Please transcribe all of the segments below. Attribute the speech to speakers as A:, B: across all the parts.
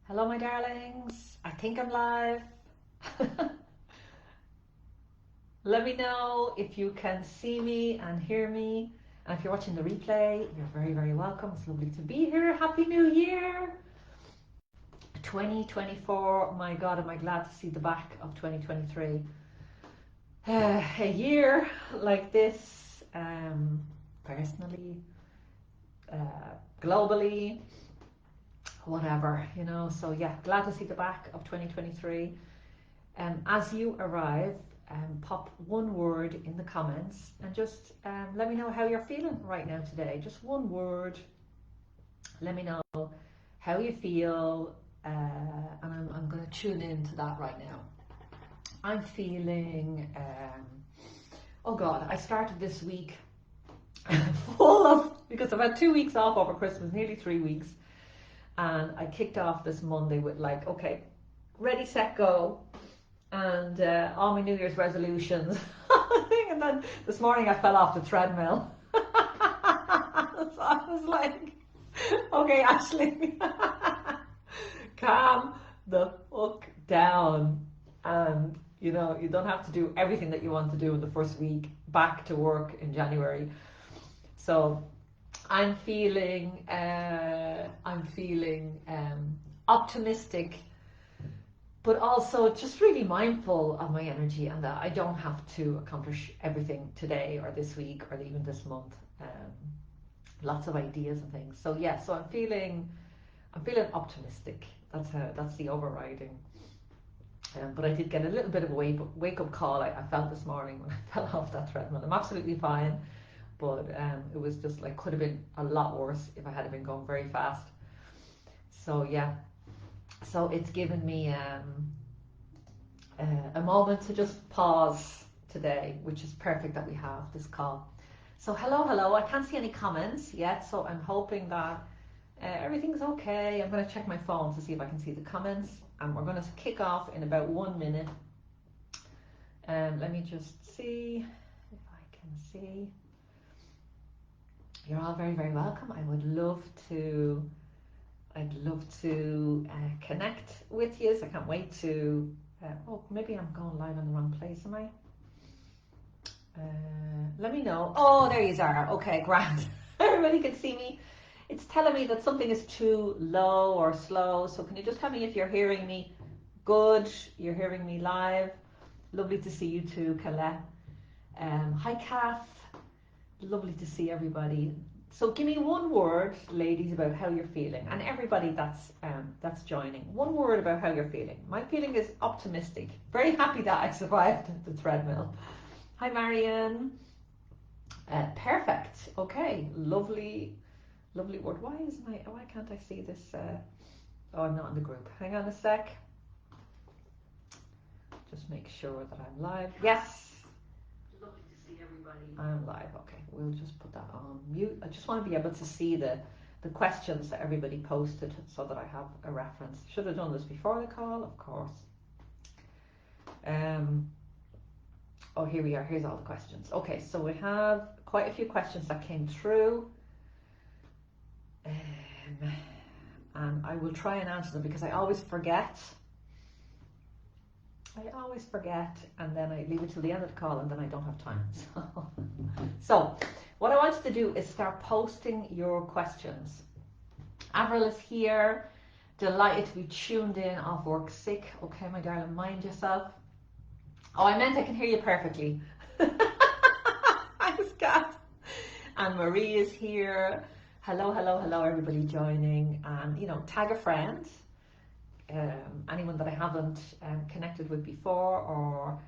A: Hello, my darlings. I think I'm live. Let me know if you can see me and hear me. And if you're watching the replay, you're very, very welcome. It's lovely to be here. Happy New Year! 2024. My God, am I glad to see the back of 2023. A year like this, personally, globally, whatever, so yeah, glad to see the back of 2023. As you arrive, pop one word in the comments and just let me know how you're feeling right now today. Just one word. Let me know how you feel, and I'm going to tune into that right now. I'm feeling, oh God, I started this week full of, because I've had 2 weeks off over Christmas, nearly 3 weeks. And I kicked off this Monday with like, okay, ready, set, go. And all my New Year's resolutions. And then this morning I fell off the treadmill. So I was like, okay, Aishling, calm the fuck down. And you don't have to do everything that you want to do in the first week back to work in January. So I'm feeling optimistic, but also just really mindful of my energy, and that I don't have to accomplish everything today or this week or even this month. Lots of ideas and things. So yeah, so I'm feeling optimistic. That's the overriding. But I did get a little bit of a wake up call. I felt this morning when I fell off that treadmill. I'm absolutely fine. But it was just like, could have been a lot worse if I had been going very fast. So yeah, so it's given me a moment to just pause today, which is perfect that we have this call. So hello, I can't see any comments yet, so I'm hoping that everything's okay. I'm going to check my phone to see if I can see the comments, and we're going to kick off in about 1 minute. Let me just see if I can see. You're all very, very welcome. I'd love to connect with you. So I can't wait to, oh, maybe I'm going live in the wrong place, am I? Let me know. Oh, there you are. Okay, grand. Everybody can see me. It's telling me that something is too low or slow. So can you just tell me if you're hearing me good? You're hearing me live. Lovely to see you too, Colette. Hi, Kath. Lovely to see everybody. So give me one word, ladies, about how you're feeling, and everybody that's joining. One word about how you're feeling. My feeling is optimistic. Very happy that I survived the treadmill. Hi, Marion. Perfect. Okay, lovely word. Why can't I see this? Oh, I'm not in the group. Hang on a sec. Just make sure that I'm live. Yes. Lovely to see everybody. I'm live. Okay, we'll just put that on mute. I just want to be able to see the questions that everybody posted so that I have a reference. Should have done this before the call, of course. Oh, here we are. Here's all the questions. Okay, so we have quite a few questions that came through. And I will try and answer them because I always forget. And then I leave it till the end of the call, and then I don't have time. So what I want you to do is start posting your questions. Avril is here, delighted to be tuned in off work sick. Okay, my darling, mind yourself. Oh, I meant I can hear you perfectly. Hi, Scott. And Marie is here. Hello, everybody joining. And, tag a friend. Anyone that I haven't connected with before, or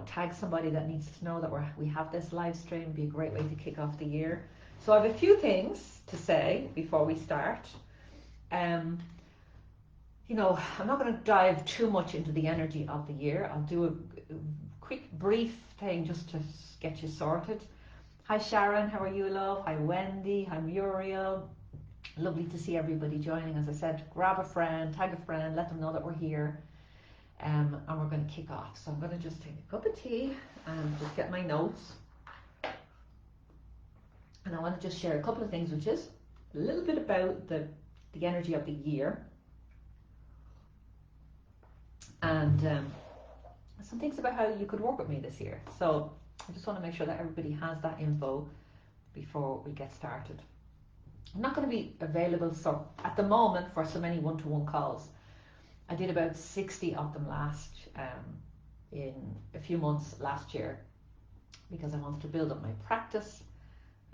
A: tag somebody that needs to know that we have this live stream. It'd be a great way to kick off the year. So I have a few things to say before we start. I'm not going to dive too much into the energy of the year. I'll do a quick brief thing just to get you sorted. Hi Sharon, how are you, love? Hi Wendy, hi Muriel. Lovely to see everybody joining. As I said, grab a friend, tag a friend, let them know that we're here, and we're going to kick off. So I'm going to just take a cup of tea and just get my notes, and I want to just share a couple of things, which is a little bit about the energy of the year, and some things about how you could work with me this year. So I just want to make sure that everybody has that info before we get started. I'm not going to be available so at the moment for so many one-to-one calls. I did about 60 of them in a few months last year because I wanted to build up my practice.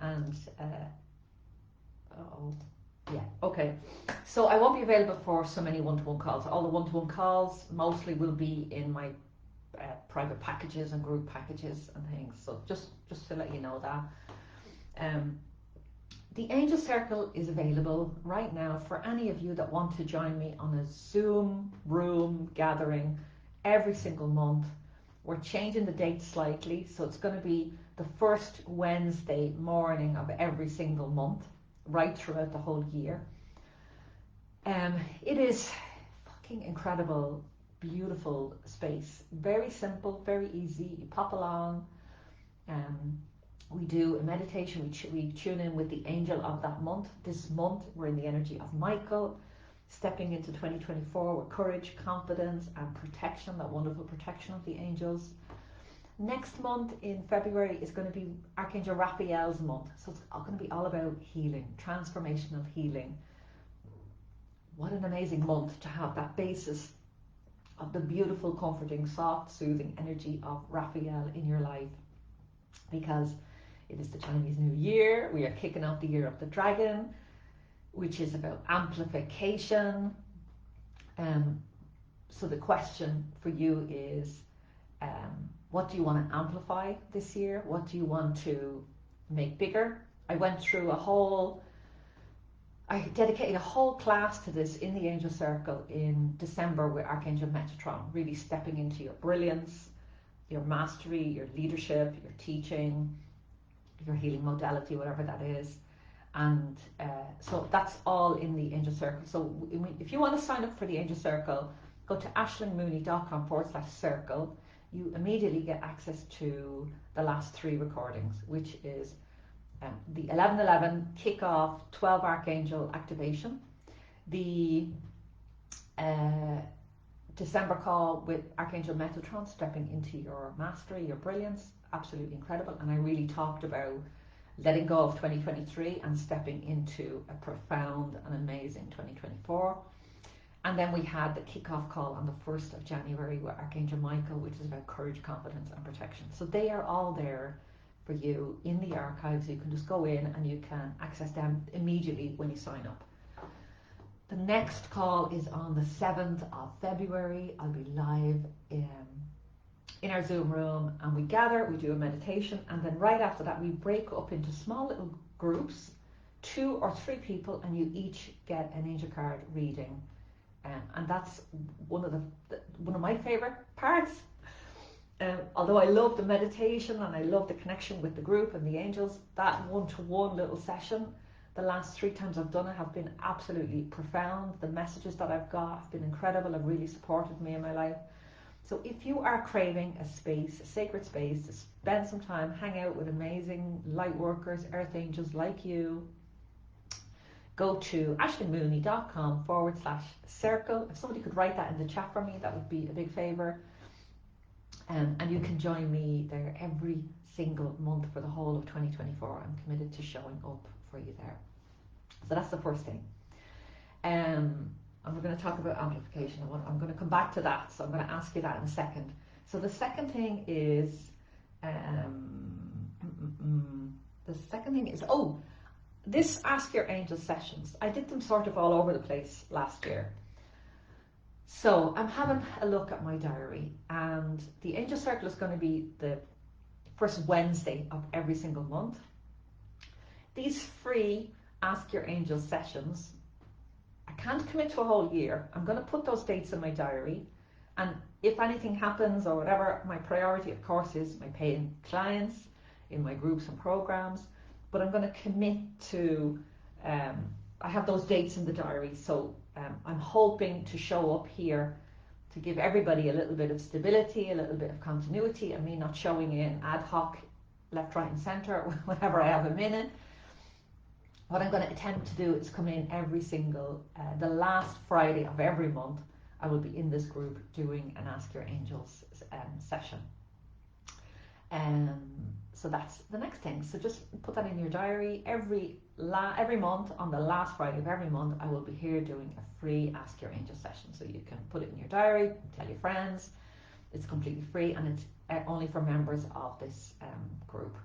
A: And so I won't be available for so many one-to-one calls. All the one-to-one calls mostly will be in my private packages and group packages and things. So just to let you know that. The Angel Circle is available right now for any of you that want to join me on a Zoom room gathering every single month. We're changing the date slightly, so it's going to be the first Wednesday morning of every single month, right throughout the whole year. It is fucking incredible, beautiful space. Very simple, very easy. You pop along. We do a meditation. We tune in with the angel of that month. This month, we're in the energy of Michael, stepping into 2024 with courage, confidence, and protection, that wonderful protection of the angels. Next month in February is going to be Archangel Raphael's month. So it's going to be all about healing, transformational healing. What an amazing month to have that basis of the beautiful, comforting, soft, soothing energy of Raphael in your life. Because it is the Chinese New Year. We are kicking off the year of the dragon, which is about amplification. So the question for you is, what do you want to amplify this year? What do you want to make bigger? I went through I dedicated a whole class to this in the Angel Circle in December with Archangel Metatron, really stepping into your brilliance, your mastery, your leadership, your teaching, your healing modality, whatever that is. And so that's all in the Angel Circle. So if you want to sign up for the Angel Circle, go to ashlingmooney.com/circle. You immediately get access to the last 3 recordings, which is the 11/11 kickoff 12 Archangel activation, the December call with Archangel Metatron, stepping into your mastery, your brilliance, absolutely incredible. And I really talked about letting go of 2023 and stepping into a profound and amazing 2024. And then we had the kickoff call on the 1st of January with Archangel Michael, which is about courage, confidence, and protection. So they are all there for you in the archives. You can just go in and you can access them immediately when you sign up. The next call is on the 7th of February. I'll be live in our Zoom room, and we gather, we do a meditation, and then right after that we break up into small little groups, 2 or 3 people, and you each get an angel card reading. And that's one of my favorite parts. Although I love the meditation and I love the connection with the group and the angels, that one-to-one little session, the last 3 times I've done it have been absolutely profound. The messages that I've got have been incredible, have really supported me in my life. So if you are craving a space, a sacred space to spend some time, hang out with amazing light workers, earth angels like you, go to ashlingmooney.com/circle. If somebody could write that in the chat for me, that would be a big favor. And you can join me there every single month for the whole of 2024. I'm committed to showing up for you there. So that's the first thing. And we're going to talk about amplification. I'm going to come back to that. So I'm going to ask you that in a second. So the second thing is, this Ask Your Angel sessions. I did them sort of all over the place last year. So I'm having a look at my diary, and the Angel Circle is going to be the first Wednesday of every single month. These free Ask Your Angel sessions, I can't commit to a whole year. I'm going to put those dates in my diary, and if anything happens or whatever, my priority of course is my paying clients in my groups and programs, but I'm going to commit to, I have those dates in the diary, so I'm hoping to show up here to give everybody a little bit of stability, a little bit of continuity, and me not showing in ad hoc, left, right and centre, whenever I have a minute. What I'm going to attempt to do is come in every single, the last Friday of every month, I will be in this group doing an Ask Your Angels session. So that's the next thing. So just put that in your diary. Every month, on the last Friday of every month, I will be here doing a free Ask Your Angels session. So you can put it in your diary, tell your friends. It's completely free, and it's only for members of this group.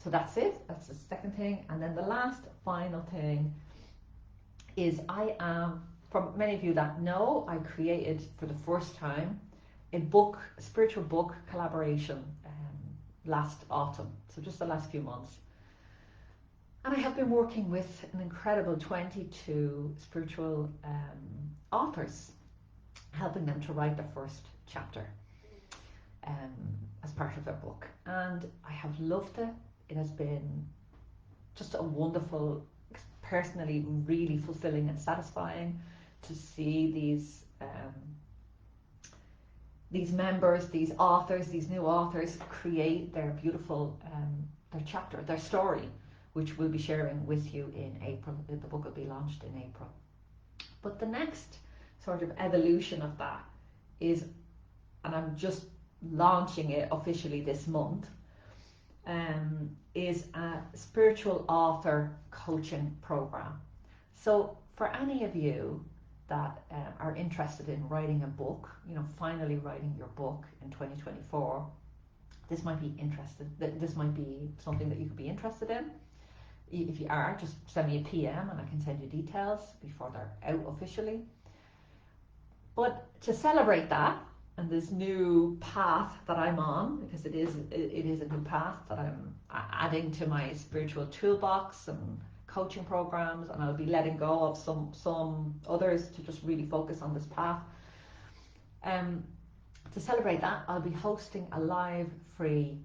A: So that's it. That's the second thing. And then the last final thing is for many of you that know, I created for the first time a spiritual book collaboration last autumn, so just the last few months. And I have been working with an incredible 22 spiritual authors, helping them to write their first chapter as part of their book. And I have loved it. It has been just a wonderful, personally really fulfilling and satisfying to see these members, these authors, these new authors create their beautiful their chapter, their story, which we'll be sharing with you in April. The book will be launched in April. But the next sort of evolution of that is, and I'm just launching it officially this month, is a spiritual author coaching program. So for any of you that are interested in writing a book, finally writing your book in 2024, this might be something that you could be interested in. If you are, just send me a PM and I can send you details before they're out officially. But to celebrate that and this new path that I'm on, because it is a new path that I'm adding to my spiritual toolbox and coaching programs, and I'll be letting go of some others to just really focus on this path. To celebrate that, I'll be hosting a live free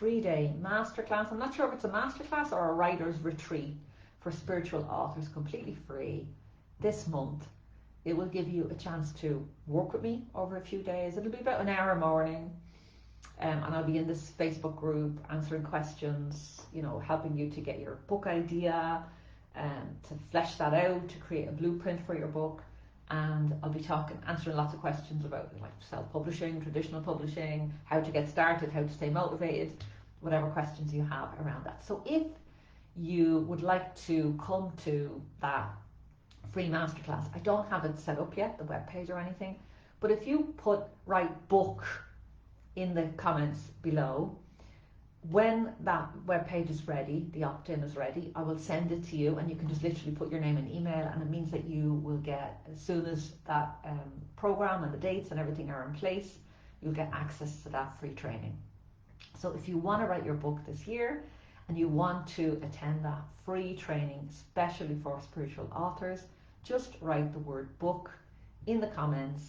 A: 3-day masterclass. I'm not sure if it's a masterclass or a writer's retreat for spiritual authors, completely free this month. It will give you a chance to work with me over a few days. It'll be about an hour a morning, and I'll be in this Facebook group answering questions, helping you to get your book idea, to flesh that out, to create a blueprint for your book. And I'll be answering lots of questions about like self-publishing, traditional publishing, how to get started, how to stay motivated, whatever questions you have around that. So if you would like to come to that free masterclass, I don't have it set up yet, the webpage or anything, but if you write book in the comments below, when that webpage is ready, the opt-in is ready, I will send it to you, and you can just literally put your name and email, and it means that you will get, as soon as that program and the dates and everything are in place, you'll get access to that free training. So if you want to write your book this year and you want to attend that free training, especially for spiritual authors, just write the word book in the comments,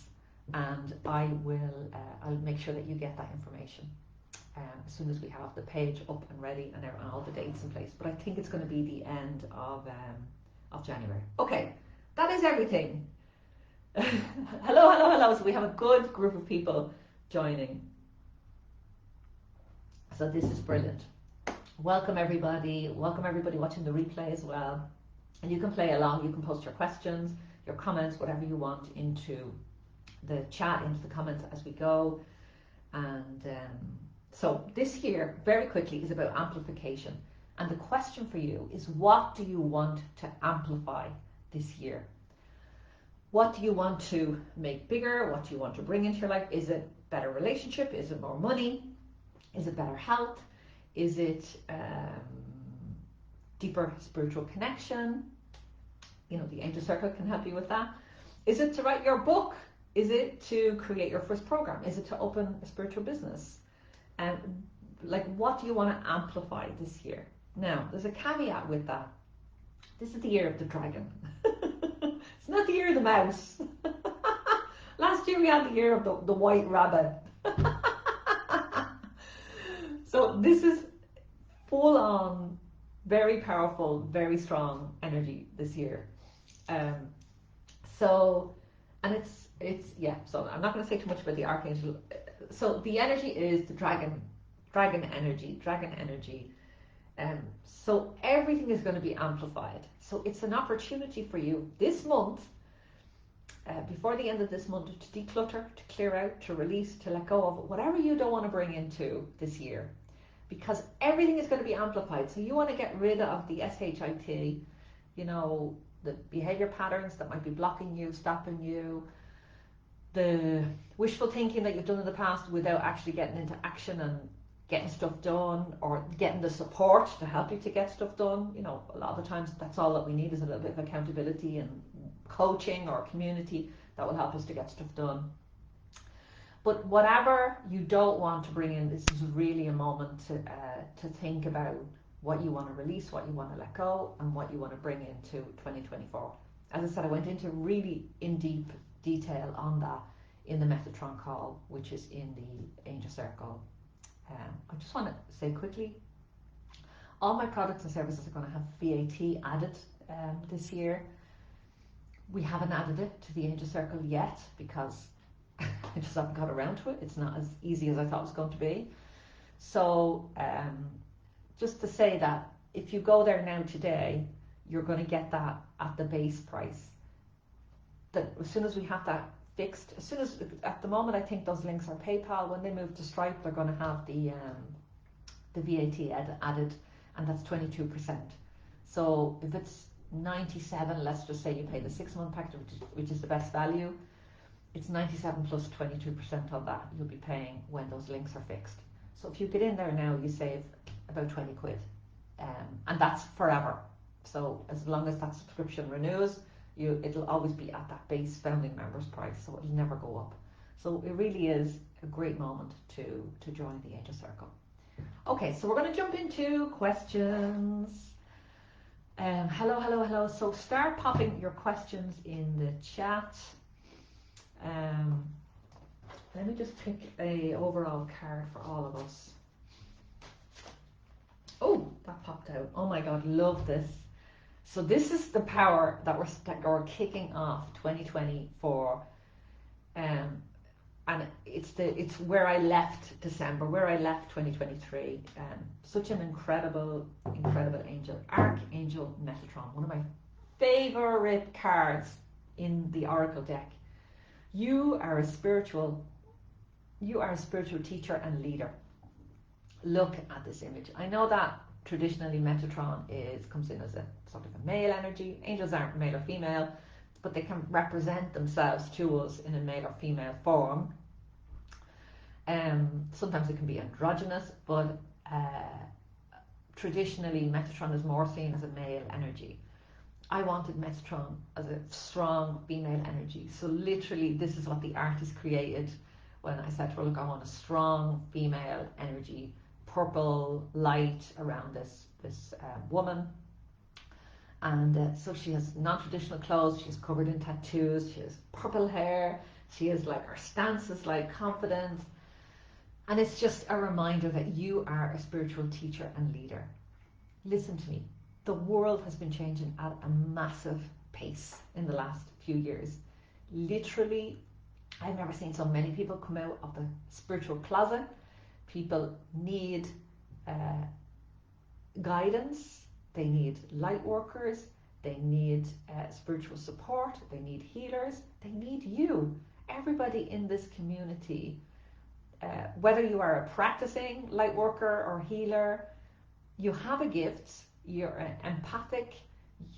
A: and I'll make sure that you get that information as soon as we have the page up and ready and all the dates in place. But I think it's going to be the end of January. Okay, that is everything. Hello. So we have a good group of people joining. So this is brilliant. Welcome everybody watching the replay as well. And you can play along, you can post your questions, your comments, whatever you want into the chat, into the comments as we go. And so this here, very quickly, is about amplification. And the question for you is, what do you want to amplify this year? What do you want to make bigger? What do you want to bring into your life? Is it better relationship? Is it more money? Is it better health? Is it deeper spiritual connection? The Angel Circle can help you with that. Is it to write your book? Is it to create your first program? Is it to open a spiritual business? And what do you want to amplify this year? Now, there's a caveat with that. This is the year of the dragon. It's not the year of the mouse. Last year we had the year of the white rabbit. So this is full on, very powerful, very strong energy this year. So I'm not going to say too much about the Archangel. So the energy is the dragon energy. So everything is going to be amplified. So it's an opportunity for you this month before the end of this month to declutter, to clear out, to release, to let go of whatever you don't want to bring into this year, because everything is going to be amplified. So you want to get rid of the SHIT, you know, the behavior patterns that might be blocking you, stopping you, the wishful thinking that you've done in the past without actually getting into action and getting stuff done, or getting the support to help you to get stuff done. You know, a lot of the times that's all that we need is a little bit of accountability and coaching or community that will help us to get stuff done. But whatever you don't want to bring in, this is really a moment to think about what you want to release, what you want to let go, and what you want to bring into 2024. As I said, I went into really in deep detail on that in the Metatron call, which is in the Angel Circle. I just want to say quickly, all my products and services are going to have VAT added this year. We haven't added it to the Angel Circle yet because I just haven't got around to it. It's not as easy as I thought it was going to be. So just to say that if you go there now today, you're going to get that at the base price. That as soon as we have that fixed, as soon as, at the moment I think those links are PayPal. When they move to Stripe, they're going to have the VAT added, and that's 22%. So if it's 97, let's just say you pay the 6-month package, which is the best value, it's 97 plus 22% of that you'll be paying when those links are fixed. So if you get in there now, you save about 20 quid, and that's forever. So as long as that subscription renews, it'll always be at that base founding members price, so it'll never go up. So it really is a great moment to join the Angel Circle. Okay, so we're going to jump into questions. Hello. So start popping your questions in the chat. Let me just pick a overall card for all of us. Oh, that popped out. Oh my God, love this. So this is the power that we're kicking off 2024, and it's where I left December, where I left 2023. Such an incredible angel, Archangel Metatron, one of my favorite cards in the Oracle deck. You are a spiritual teacher and leader. Look at this image. I know that traditionally Metatron comes in as a sort of a male energy. Angels aren't male or female, but they can represent themselves to us in a male or female form. Sometimes it can be androgynous, but traditionally Metatron is more seen as a male energy. I wanted Metatron as a strong female energy. So literally this is what the artist created when I said to her, look, I want a strong female energy, purple light around this woman. And so she has non-traditional clothes, she's covered in tattoos, she has purple hair, she has like, her stance is like confident. And it's just a reminder that you are a spiritual teacher and leader. Listen to me, the world has been changing at a massive pace in the last few years. Literally, I've never seen so many people come out of the spiritual closet. People need guidance, they need light workers, they need spiritual support, they need healers, they need you. Everybody in this community, whether you are a practicing light worker or healer, you have a gift, you're empathic,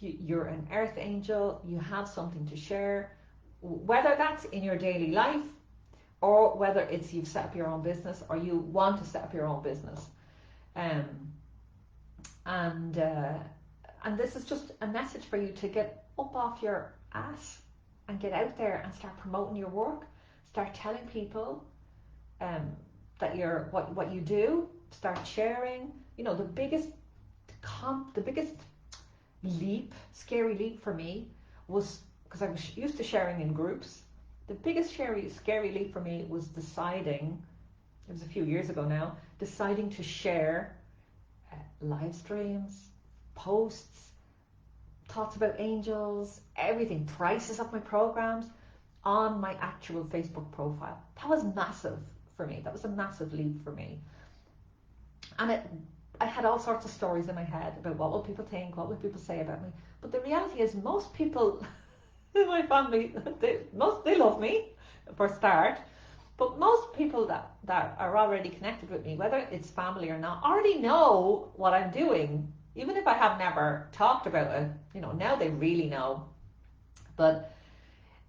A: you're an earth angel, you have something to share, whether that's in your daily life or whether it's you've set up your own business or you want to set up your own business. And this is just a message for you to get up off your ass and get out there and start promoting your work, start telling people that you're what you do, start sharing. You know, the biggest leap, scary leap for me was, because I was used to sharing in groups, the biggest scary leap for me was deciding, it was a few years ago now, deciding to share live streams, posts, thoughts about angels, everything, prices of my programs on my actual Facebook profile. That was massive for me. That was a massive leap for me. And I had all sorts of stories in my head about what will people think, what will people say about me. But the reality is most people My family, they love me for a start, but most people that are already connected with me, whether it's family or not, already know what I'm doing. Even if I have never talked about it, now they really know. But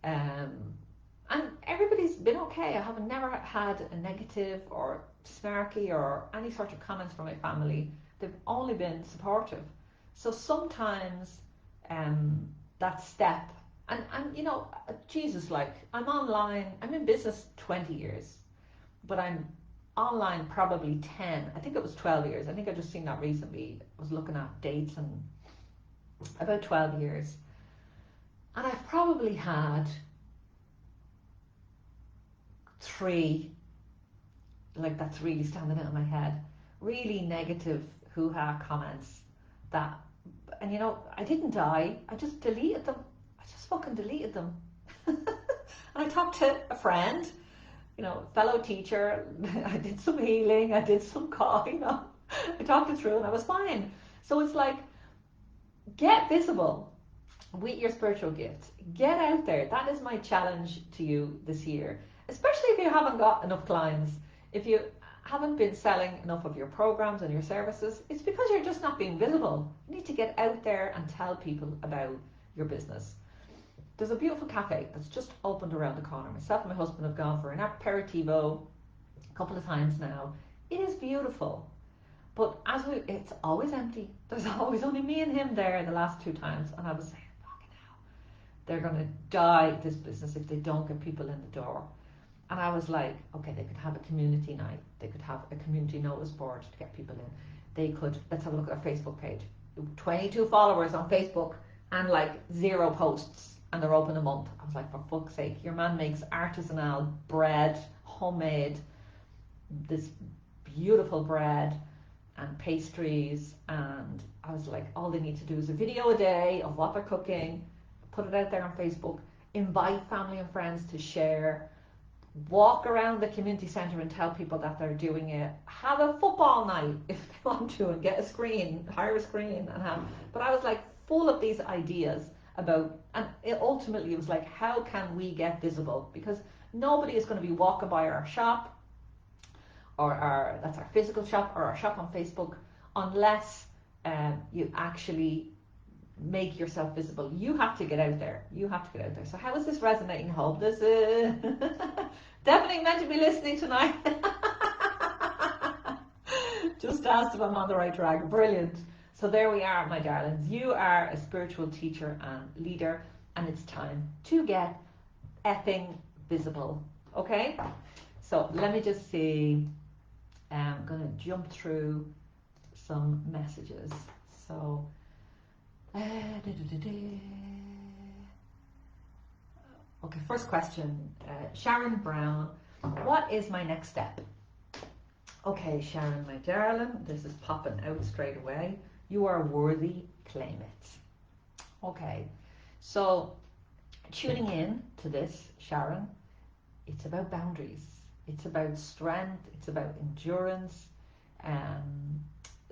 A: and everybody's been okay. I have never had a negative or snarky or any sort of comments from my family. They've only been supportive. So sometimes that step, and Jesus, like, I'm online, I'm in business 20 years, but I'm online probably 10. I think it was 12 years. I think I just seen that recently. I was looking at dates, and about 12 years. And I've probably had 3, like, that's really standing out in my head, really negative hoo-ha comments that, and I didn't die, I just deleted them. I just fucking deleted them. And I talked to a friend, fellow teacher. I did some healing, I did some calling, I talked it through and I was fine. So it's like, get visible with your spiritual gifts. Get out there. That is my challenge to you this year, especially if you haven't got enough clients, if you haven't been selling enough of your programs and your services. It's because you're just not being visible. You need to get out there and tell people about your business. There's a beautiful cafe that's just opened around the corner. Myself and my husband have gone for an aperitivo a couple of times now. It is beautiful, but it's always empty. There's always only me and him there the last 2 times, and I was saying, fucking hell, they're going to die, this business, if they don't get people in the door. And I was like, okay, they could have a community night. They could have a community notice board to get people in. They could, let's have a look at our Facebook page. 22 followers on Facebook and like 0 posts, and they're open a month. I was like, for fuck's sake, your man makes artisanal bread, homemade, this beautiful bread and pastries. And I was like, all they need to do is a video a day of what they're cooking, put it out there on Facebook, invite family and friends to share, walk around the community centre and tell people that they're doing it, have a football night if they want to, and get a screen, hire a screen and have. But I was like full of these ideas about, and ultimately it was like, how can we get visible? Because nobody is going to be walking by our shop, or that's our physical shop, or our shop on Facebook, unless you actually make yourself visible. You have to get out there. You have to get out there. So how is this resonating? Hope this is definitely meant to be listening tonight. Just asked if I'm on the right track. Brilliant. So there we are, my darlings. You are a spiritual teacher and leader, and it's time to get effing visible. Okay? So let me just see. I'm going to jump through some messages. So okay, first question, Sharon Brown, what is my next step? Okay, Sharon, my darling, this is popping out straight away. You are worthy, claim it. Okay, so tuning in to this, Sharon, it's about boundaries, it's about strength, it's about endurance.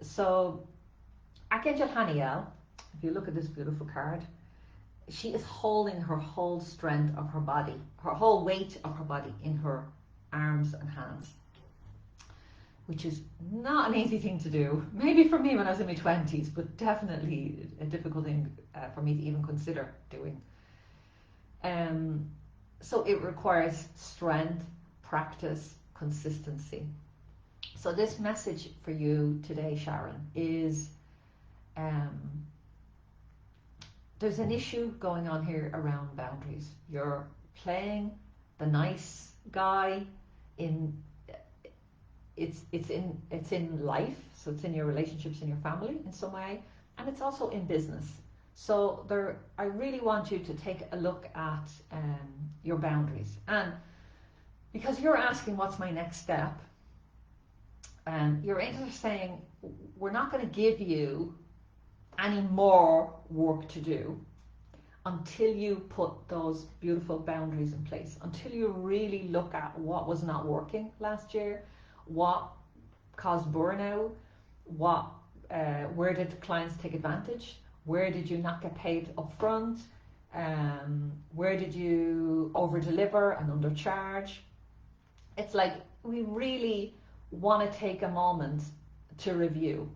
A: So Archangel Haniel, if you look at this beautiful card, she is holding her whole strength of her body, her whole weight of her body in her arms and hands, which is not an easy thing to do. Maybe for me when I was in my 20s, but definitely a difficult thing for me to even consider doing. So it requires strength, practice, consistency. So this message for you today, Sharon, is there's an issue going on here around boundaries. You're playing the nice guy in it's in life, so it's in your relationships, in your family in some way, and it's also in business. So I really want you to take a look at your boundaries, and because you're asking what's my next step, and your angels are saying we're not going to give you any more work to do until you put those beautiful boundaries in place, until you really look at what was not working last year, what caused burnout, where did clients take advantage, where did you not get paid up front, Where did you over deliver and undercharge? It's like we really want to take a moment to review.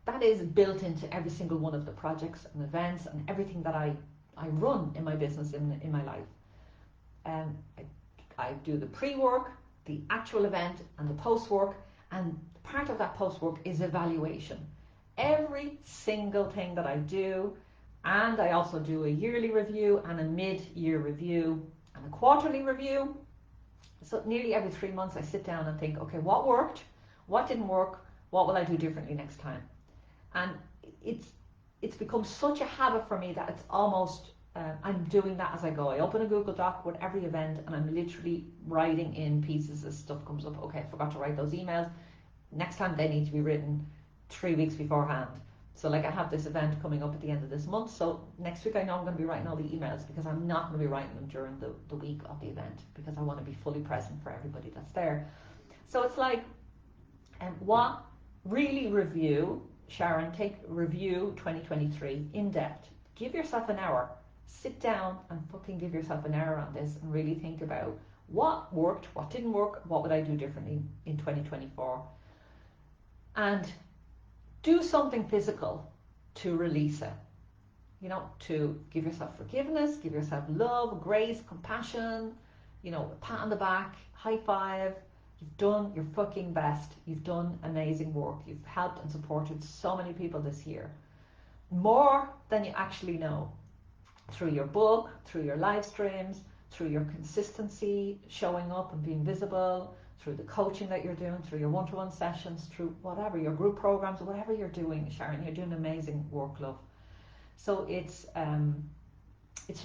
A: That is built into every single one of the projects and events and everything that I run in my business, in my life. I do the pre-work, the actual event, and the post-work, and part of that post-work is evaluation. Every single thing that I do, and I also do a yearly review and a mid-year review and a quarterly review. So nearly every 3 months I sit down and think, okay, what worked, what didn't work, what will I do differently next time? And it's become such a habit for me that it's almost, I'm doing that as I go. I open a Google Doc with every event and I'm literally writing in pieces as stuff comes up. Okay, I forgot to write those emails. Next time they need to be written 3 weeks beforehand. So like I have this event coming up at the end of this month, so next week I know I'm going to be writing all the emails because I'm not going to be writing them during the week of the event because I want to be fully present for everybody that's there. So it's like, what really review, Sharon, review 2023 in depth. Give yourself an hour. Sit down and fucking give yourself an hour on this and really think about what worked, what didn't work, what would I do differently in 2024. And do something physical to release it. You know, to give yourself forgiveness, give yourself love, grace, compassion, you know, a pat on the back, high five. You've done your fucking best. You've done amazing work. You've helped and supported so many people this year. More than you actually know. Through your book, through your live streams, through your consistency, showing up and being visible, through the coaching that you're doing, through your one-to-one sessions, through whatever, your group programs, whatever you're doing, Sharon, you're doing amazing work, love. So it's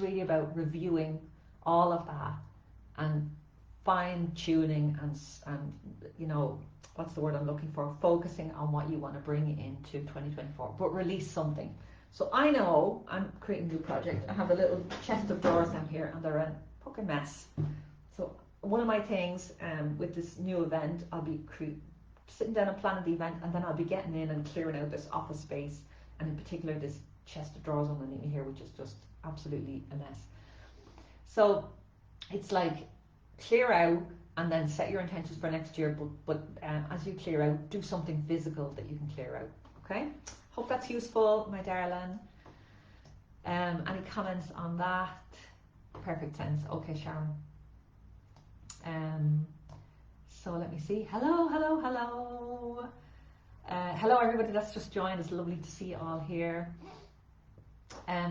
A: really about reviewing all of that and fine-tuning and you know, what's the word I'm looking for, focusing on what you want to bring into 2024, but release something. So I know I'm creating a new project. I have a little chest of drawers down here and they're a fucking mess. So one of my things with this new event, I'll be sitting down and planning the event, and then I'll be getting in and clearing out this office space, and in particular this chest of drawers underneath me here, which is just absolutely a mess. So it's like clear out and then set your intentions for next year, but as you clear out, do something physical that you can clear out. Okay, hope that's useful, my darling. Any comments on that? Perfect sense. Okay, Sharon. So let me see. Hello. Hello everybody that's just joined. It's lovely to see you all here.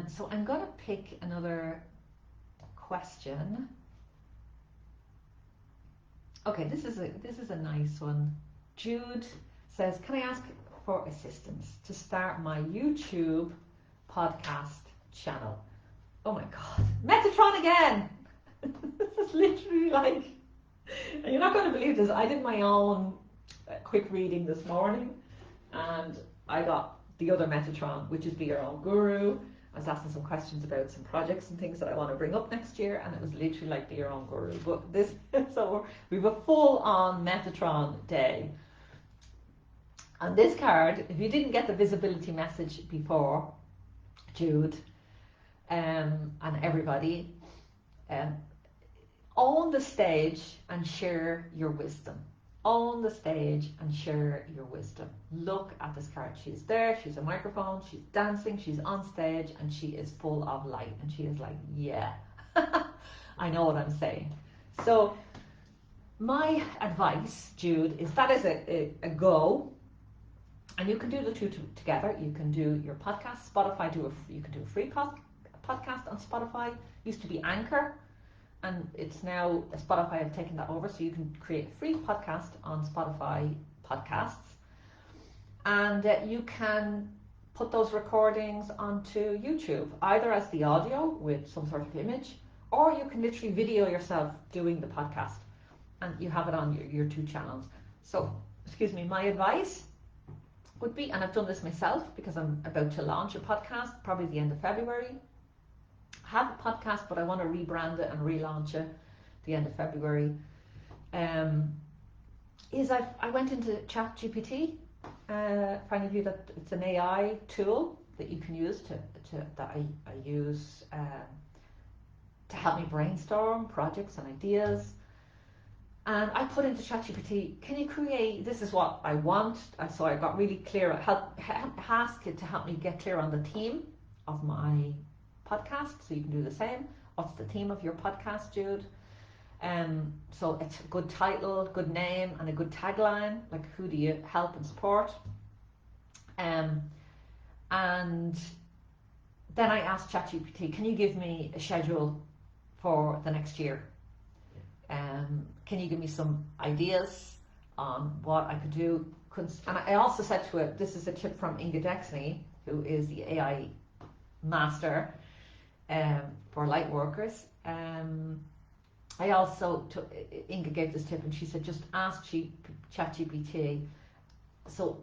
A: So I'm going to pick another question. Okay, this is a nice one. Jude says, can I ask for assistance to start my YouTube podcast channel? Oh my God, Metatron again! This is literally like, and you're not going to believe this, I did my own quick reading this morning and I got the other Metatron, which is Be Your Own Guru. I was asking some questions about some projects and things that I want to bring up next year, and it was literally like Be Your Own Guru. But this, so we have a full-on Metatron day. And this card, if you didn't get the visibility message before, Jude, and everybody, own the stage and share your wisdom. Own the stage and share your wisdom. Look at this card. She's there, she's a microphone, she's dancing, she's on stage, and she is full of light. And she is like, yeah, I know what I'm saying. So my advice, Jude, is that is a go. And you can do the two together. You can do your podcast, Spotify, you can do a free podcast on Spotify. Used to be Anchor, and it's now Spotify have taken that over, so you can create a free podcast on Spotify podcasts, and you can put those recordings onto YouTube, either as the audio with some sort of image, or you can literally video yourself doing the podcast, and you have it on your two channels. So, excuse me, my advice would be, and I've done this myself because I'm about to launch a podcast, probably the end of February. I have a podcast, but I want to rebrand it and relaunch it the end of February. I went into ChatGPT. For any of you, that it's an AI tool that you can use that I use help me brainstorm projects and ideas. And I put into ChatGPT, can you create, this is what I want. So I got really clear, ask it to help me get clear on the theme of my podcast. So you can do the same. What's the theme of your podcast, Jude? So it's a good title, good name, and a good tagline, like who do you help and support? And then I asked ChatGPT, can you give me a schedule for the next year? Can you give me some ideas on what I could do? And I also said to it, this is a tip from Inga Dexney, who is the AI master for light workers. I also took, Inga gave this tip, and she said just ask ChatGPT to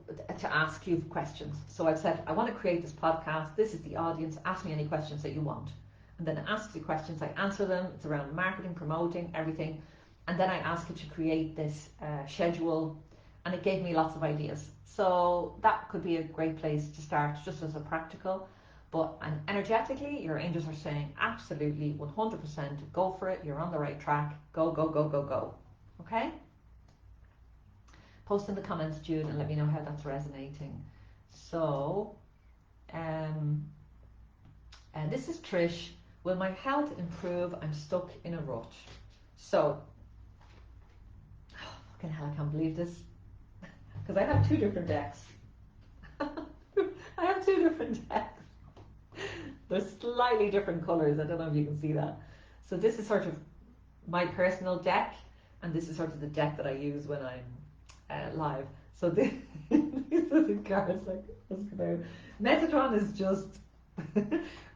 A: ask you questions. So I've said, I want to create this podcast. This is the audience. Ask me any questions that you want. And then it asks the questions. I answer them. It's around marketing, promoting, everything. And then I ask it to create this schedule, and it gave me lots of ideas. So that could be a great place to start, just as a practical. But energetically, your angels are saying absolutely 100% go for it. You're on the right track. Go, go, go, go, go. Okay? Post in the comments, Jude, and let me know how that's resonating. So, and this is Trish. Will my health improve? I'm stuck in a rut. So, fucking hell, I can't believe this. Because I have two different decks. I have two different decks. They're slightly different colours. I don't know if you can see that. So this is sort of my personal deck, and this is sort of the deck that I use when I'm live. So these are the cards like this. Metatron is just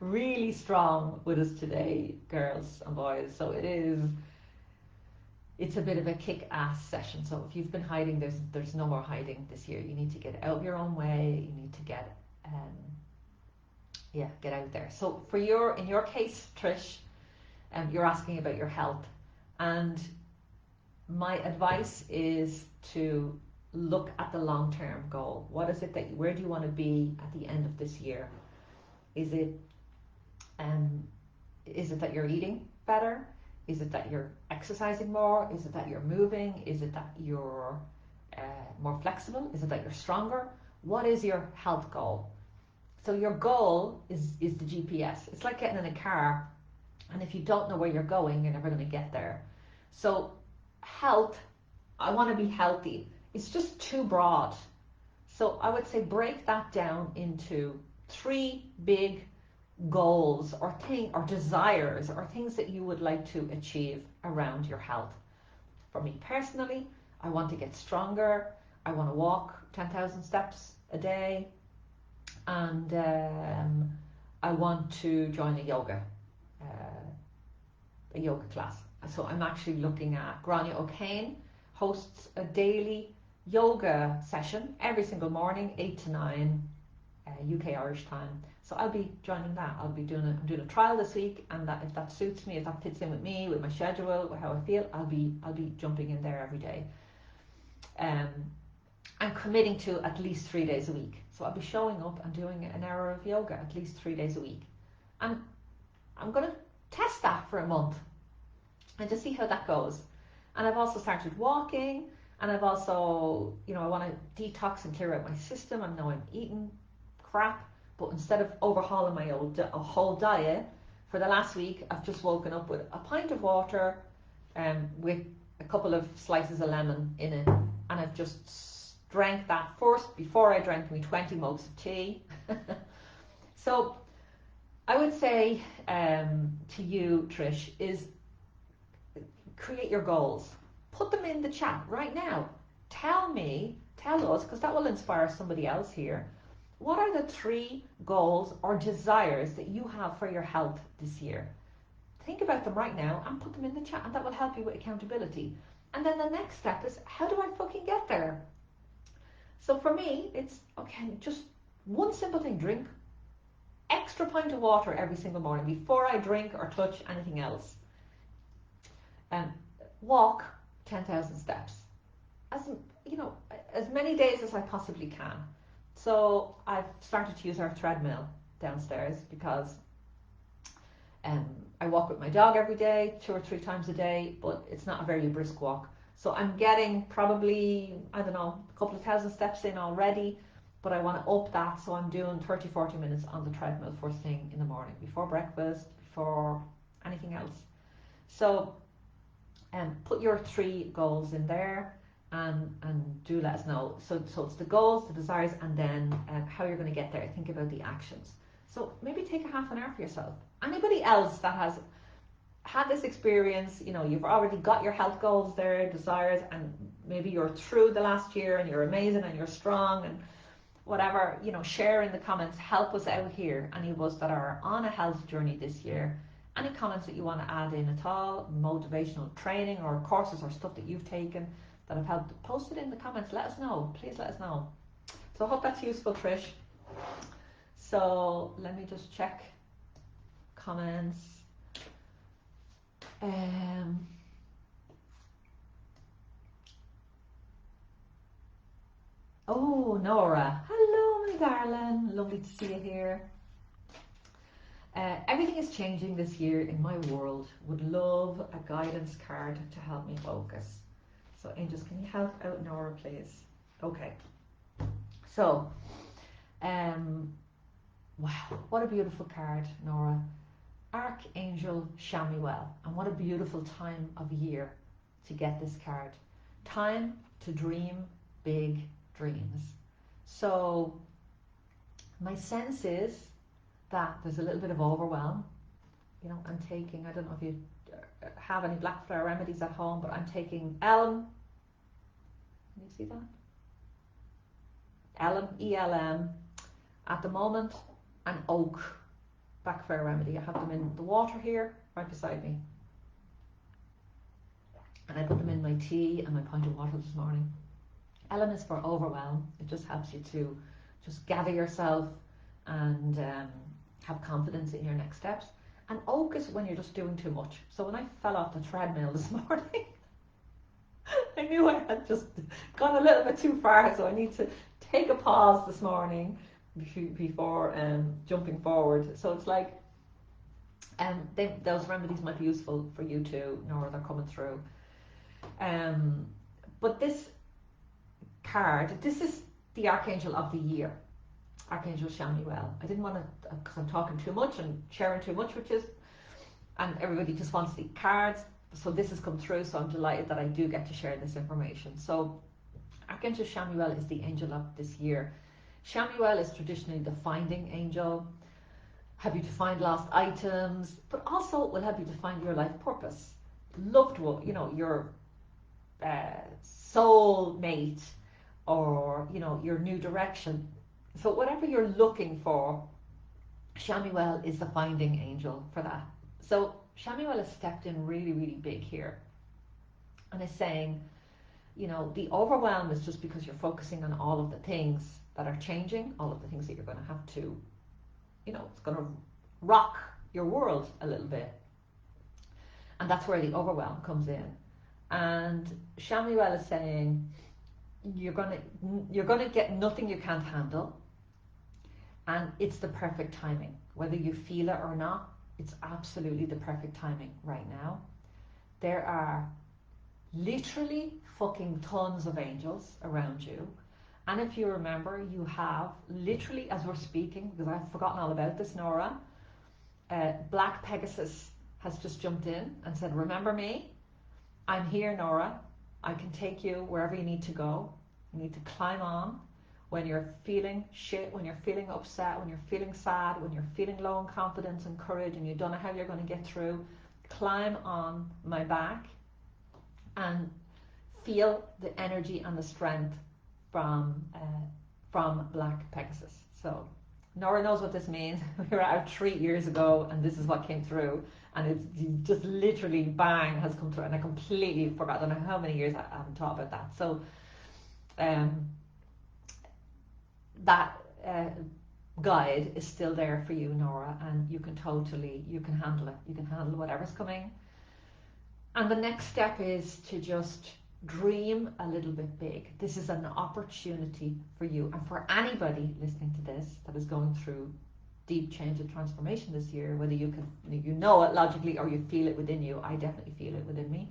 A: really strong with us today, girls and boys. So it's a bit of a kick-ass session. So if you've been hiding, there's no more hiding this year. You need to get out of your own way. You need to get out there. So in your case, Trish, you're asking about your health, and my advice is to look at the long-term goal. What is it where do you want to be at the end of this year? Is it that you're eating better? Is it that you're exercising more? Is it that you're moving? Is it that you're more flexible? Is it that you're stronger? What is your health goal? So your goal is the GPS. It's like getting in a car, and if you don't know where you're going, you're never going to get there. So health, I want to be healthy. It's just too broad. So I would say break that down into 3 big goals or desires or things that you would like to achieve around your health. For me personally, I want to get stronger. I want to walk 10,000 steps a day, and I want to join a yoga class. So I'm actually looking at Grania O'Kane hosts a daily yoga session every single morning, 8 to 9 UK Irish time. So I'll be joining that. I'm doing a trial this week, and that if that suits me, if that fits in with me, with my schedule, with how I feel, I'll be jumping in there every day. I'm committing to at least 3 days a week. So I'll be showing up and doing an hour of yoga at least 3 days a week. And I'm going to test that for a month and just see how that goes. And I've also started walking, and I've also, I want to detox and clear out my system. I know I'm eating crap, but instead of overhauling my whole diet, for the last week, I've just woken up with a pint of water with a couple of slices of lemon in it, and I've just drank that first before I drank me 20 mugs of tea. So I would say to you, Trish, is create your goals. Put them in the chat right now. Tell us, because that will inspire somebody else here. What are the 3 goals or desires that you have for your health this year? Think about them right now and put them in the chat, and that will help you with accountability. And then the next step is, how do I fucking get there? So for me, it's, okay, just one simple thing: drink extra pint of water every single morning before I drink or touch anything else. Walk 10,000 steps. As many days as I possibly can. So I've started to use our treadmill downstairs because I walk with my dog every day, 2 or 3 times a day, but it's not a very brisk walk. So I'm getting probably, I don't know, a couple of thousand steps in already, but I want to up that, so I'm doing 30, 40 minutes on the treadmill first thing in the morning, before breakfast, before anything else. So put your 3 goals in there, and do let us know. So it's the goals, the desires, and then how you're going to get there. Think about the actions. So maybe take a half an hour for yourself. Anybody else that has had this experience, you know, you've already got your health goals there, desires, and maybe you're through the last year and you're amazing and you're strong and whatever, you know, share in the comments. Help us out here, any of us that are on a health journey this year. Any comments that you want to add in at all, motivational training or courses or stuff that you've taken that have helped, post it in the comments. Let us know. Please let us know. So I hope that's useful, Trish. So let me just check comments. Oh, Nora. Hello, my darling. Lovely to see you here. Everything is changing this year in my world. Would love a guidance card to help me focus. So angels, can you help out Nora, please? Okay. So, wow, what a beautiful card, Nora. Archangel Shamuel. And what a beautiful time of year to get this card. Time to dream big dreams. So, my sense is that there's a little bit of overwhelm. You know, I'm taking, I don't know if you have any black flower remedies at home, but I'm taking elm. Can you see that? Elm, ELM, at the moment, and oak, black flower remedy. I have them in the water here, right beside me. And I put them in my tea and my pint of water this morning. Elm is for overwhelm. It just helps you to just gather yourself and have confidence in your next steps. And oak is when you're just doing too much. So when I fell off the treadmill this morning, I knew I had just gone a little bit too far, so I need to take a pause this morning before jumping forward. So it's like those remedies might be useful for you too, Nora, they're coming through. But this card, this is the Archangel of the Year, Archangel Shamuel. I didn't want to, because I'm talking too much and sharing too much, and everybody just wants the cards. So this has come through, so I'm delighted that I do get to share this information. So Archangel Shamuel is the angel of this year. Shamuel is traditionally the finding angel, help you to find lost items, but also will help you to find your life purpose, loved one, you know, your soul mate, or you know, your new direction. So whatever you're looking for, Shamuel is the finding angel for that. So Shamuel has stepped in really, really big here, and is saying, you know, the overwhelm is just because you're focusing on all of the things that are changing, all of the things that you're going to have to, you know, it's going to rock your world a little bit. And that's where the overwhelm comes in. And Shamuel is saying, you're gonna get nothing you can't handle, and it's the perfect timing. Whether you feel it or not, it's absolutely the perfect timing right now. There are literally fucking tons of angels around you. And if you remember, you have literally, as we're speaking, because I've forgotten all about this, Nora, Black Pegasus has just jumped in and said, remember me? I'm here, Nora. I can take you wherever you need to go. You need to climb on when you're feeling shit, when you're feeling upset, when you're feeling sad, when you're feeling low in confidence and courage and you don't know how you're going to get through. Climb on my back and feel the energy and the strength from Black Pegasus. So Nora knows what this means. We were out 3 years ago and this is what came through, and it's just literally bang has come through, and I completely forgot. I don't know how many years I haven't taught about that. So that guide is still there for you, Nora, and you can handle it. You can handle whatever's coming. And the next step is to just dream a little bit big. This is an opportunity for you, and for anybody listening to this that is going through deep change and transformation this year, whether you know it logically or you feel it within you. I definitely feel it within me.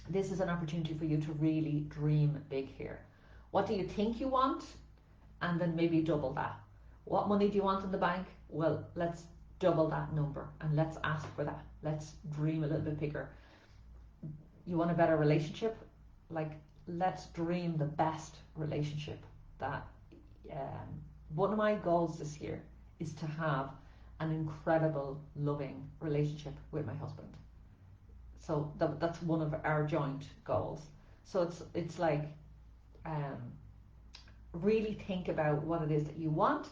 A: This is an opportunity for you to really dream big here. What do you think you want? And then maybe double that. What money do you want in the bank? Well, let's double that number and let's ask for that. Let's dream a little bit bigger. You want a better relationship? Like, let's dream the best relationship. That one of my goals this year is to have an incredible, loving relationship with my husband. So that's one of our joint goals. So it's like, really think about what it is that you want,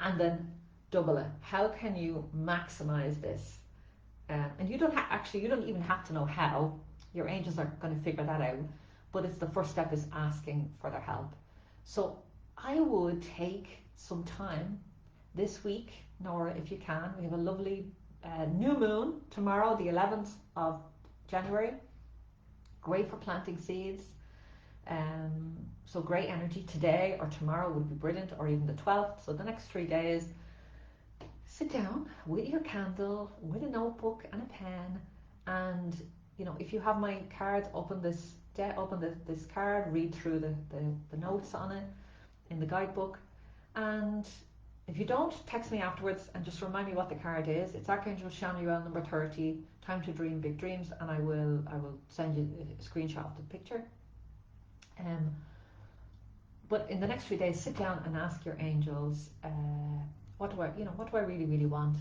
A: and then double it. How can you maximize this? And you don't you don't even have to know how. Your angels are going to figure that out. But it's the first step is asking for their help. So I would take some time this week, Nora, if you can. We have a lovely new moon tomorrow, the 11th of January. Great for planting seeds. So great energy today or tomorrow would be brilliant, or even the 12th. So the next 3 days, sit down with your candle, with a notebook and a pen, and if you have my cards, open this card, read through the notes on it in the guidebook, and if you don't, text me afterwards and just remind me what the card is. It's Archangel Metatron number 30, time to dream big dreams, and I will send you a screenshot of the picture. But in the next 3 days, sit down and ask your angels, what do I really want?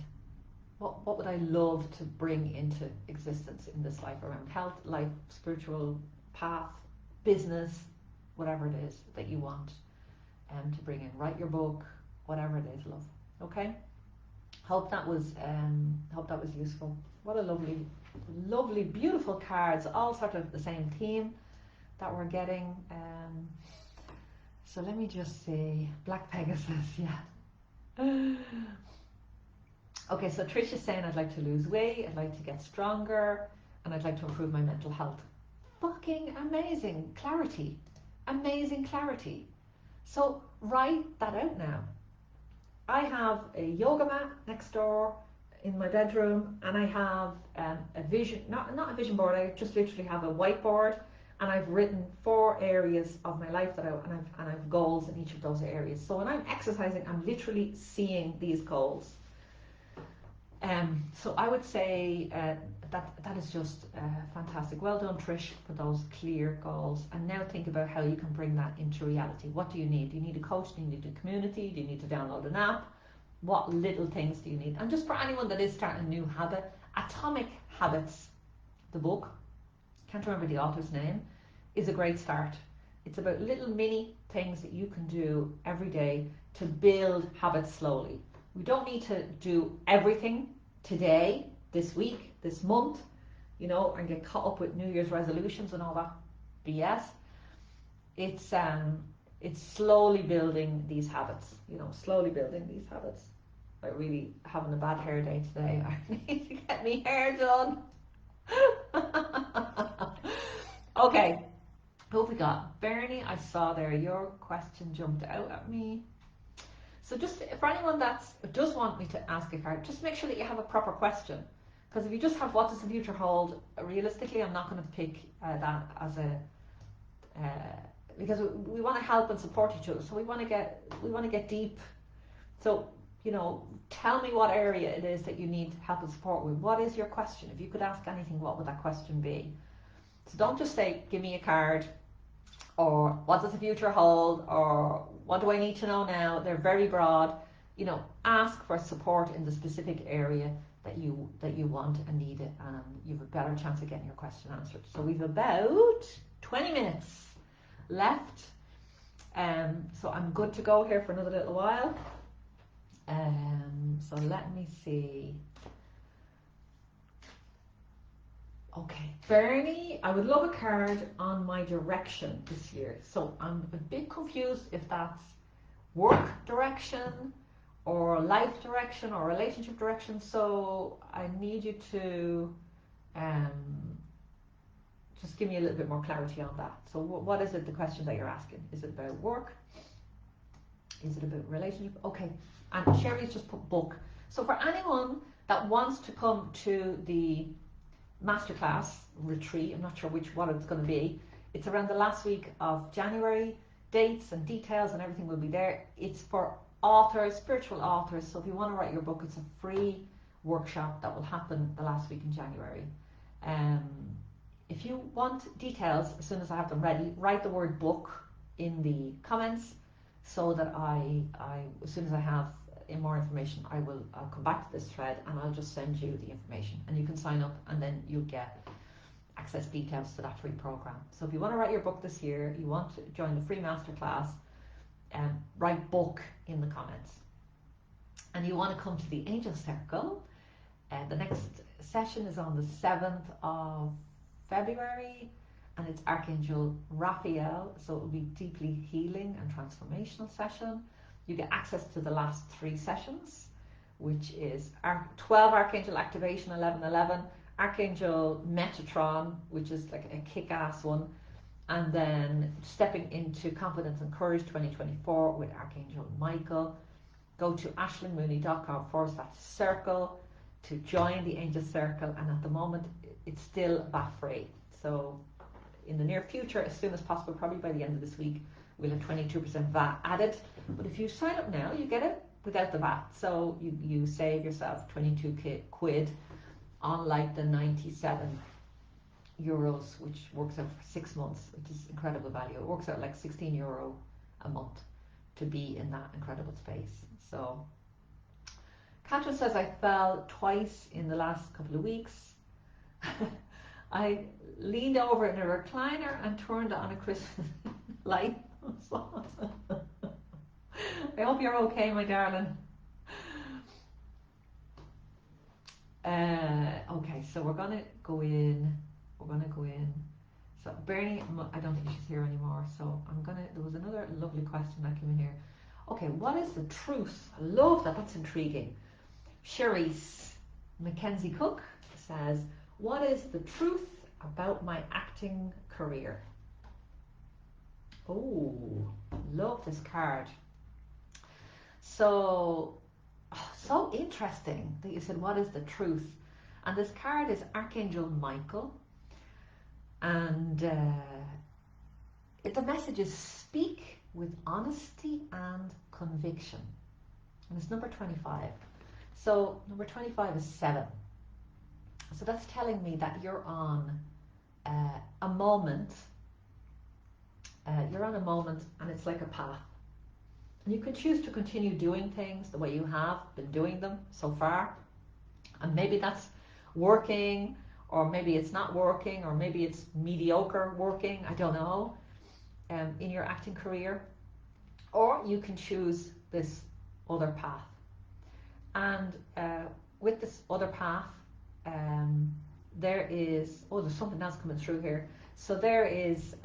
A: What would I love to bring into existence in this life, around health, life, spiritual path, business, whatever it is that you want to bring in. Write your book, whatever it is, love. Okay? Hope that was useful. What a lovely, beautiful cards, all sort of the same theme that we're getting. So let me just say, Black Pegasus, yeah. Okay, so Trisha's saying, I'd like to lose weight, I'd like to get stronger, and I'd like to improve my mental health. Fucking amazing clarity. Amazing clarity. So write that out now. I have a yoga mat next door in my bedroom, and I have a vision, not a vision board, I just literally have a whiteboard, and I've written 4 areas of my life and I've goals in each of those areas. So when I'm exercising, I'm literally seeing these goals. So I would say that is just fantastic. Well done, Trish, for those clear goals. And now think about how you can bring that into reality. What do you need? Do you need a coach? Do you need a community? Do you need to download an app? What little things do you need? And just for anyone that is starting a new habit, Atomic Habits, the book, can't remember the author's name, is a great start. It's about little mini things that you can do every day to build habits slowly. We don't need to do everything today, this week, this month, and get caught up with New Year's resolutions and all that BS. It's slowly building these habits, slowly building these habits. I'm really having a bad hair day today. I need to get my hair done. Okay, who have we got? Bernie, I saw there, your question jumped out at me. So just for anyone that does want me to ask a card, just make sure that you have a proper question. Because if you just have what does the future hold, realistically, I'm not going to pick that as a because we want to help and support each other. So we want to get deep. So tell me what area it is that you need help and support with. What is your question? If you could ask anything, what would that question be? So don't just say, give me a card, or what does the future hold, or what do I need to know now? They're very broad. Ask for support in the specific area that you want and need it, and you have a better chance of getting your question answered. So we've about 20 minutes left. So I'm good to go here for another little while. So let me see. Okay, Bernie, I would love a card on my direction this year. So I'm a bit confused if that's work direction or life direction or relationship direction. So I need you to just give me a little bit more clarity on that. So what is it, the question that you're asking? Is it about work? Is it about relationship? Okay, And Sherry's just put book. So for anyone that wants to come to the masterclass retreat, I'm not sure what it's going to be. It's around the last week of January. Dates and details and everything will be there. It's for authors, spiritual authors. So if you want to write your book, it's a free workshop that will happen the last week in January. If you want details, as soon as I have them ready, write the word book in the comments so that I as soon as I have more information, I'll come back to this thread and I'll just send you the information and you can sign up and then you'll get access details to that free program. So if you want to write your book this year, you want to join the free masterclass, write book in the comments. And you want to come to the Angel Circle. The next session is on the 7th of February and it's Archangel Raphael, so it will be deeply healing and transformational session. You get access to the last 3 sessions, which is 12 Archangel Activation 1111, Archangel Metatron, which is like a kick-ass one, and then Stepping into Confidence and Courage 2024 with Archangel Michael. Go to ashlingmooney.com/circle to join the Angel Circle, and at the moment it's still VAT free. So in the near future, as soon as possible, probably by the end of this week, we'll have 22% VAT added. But if you sign up now, you get it without the VAT. So you save yourself 22 quid on like the 97 euros, which works out for 6 months, which is incredible value. It works out like 16 euro a month to be in that incredible space. So Katrin says, I fell twice in the last couple of weeks. I leaned over in a recliner and turned on a Christmas light. I hope you're okay, my darling. Okay, so we're gonna go in. So Bernie, I don't think she's here anymore. So there was another lovely question that came in here. Okay, what is the truth? I love that. That's intriguing. Cherise Mackenzie Cook says, what is the truth about my acting career? Oh, love this card. So interesting that you said, what is the truth? And this card is Archangel Michael. And the message is speak with honesty and conviction. And it's number 25. So number 25 is 7. So that's telling me that you're on a moment. You're on a moment and it's like a path. And you can choose to continue doing things the way you have been doing them so far. And maybe that's working, or maybe it's not working, or maybe it's mediocre working, I don't know, in your acting career. Or you can choose this other path. And with this other path, there is, there's something else coming through here. So there is,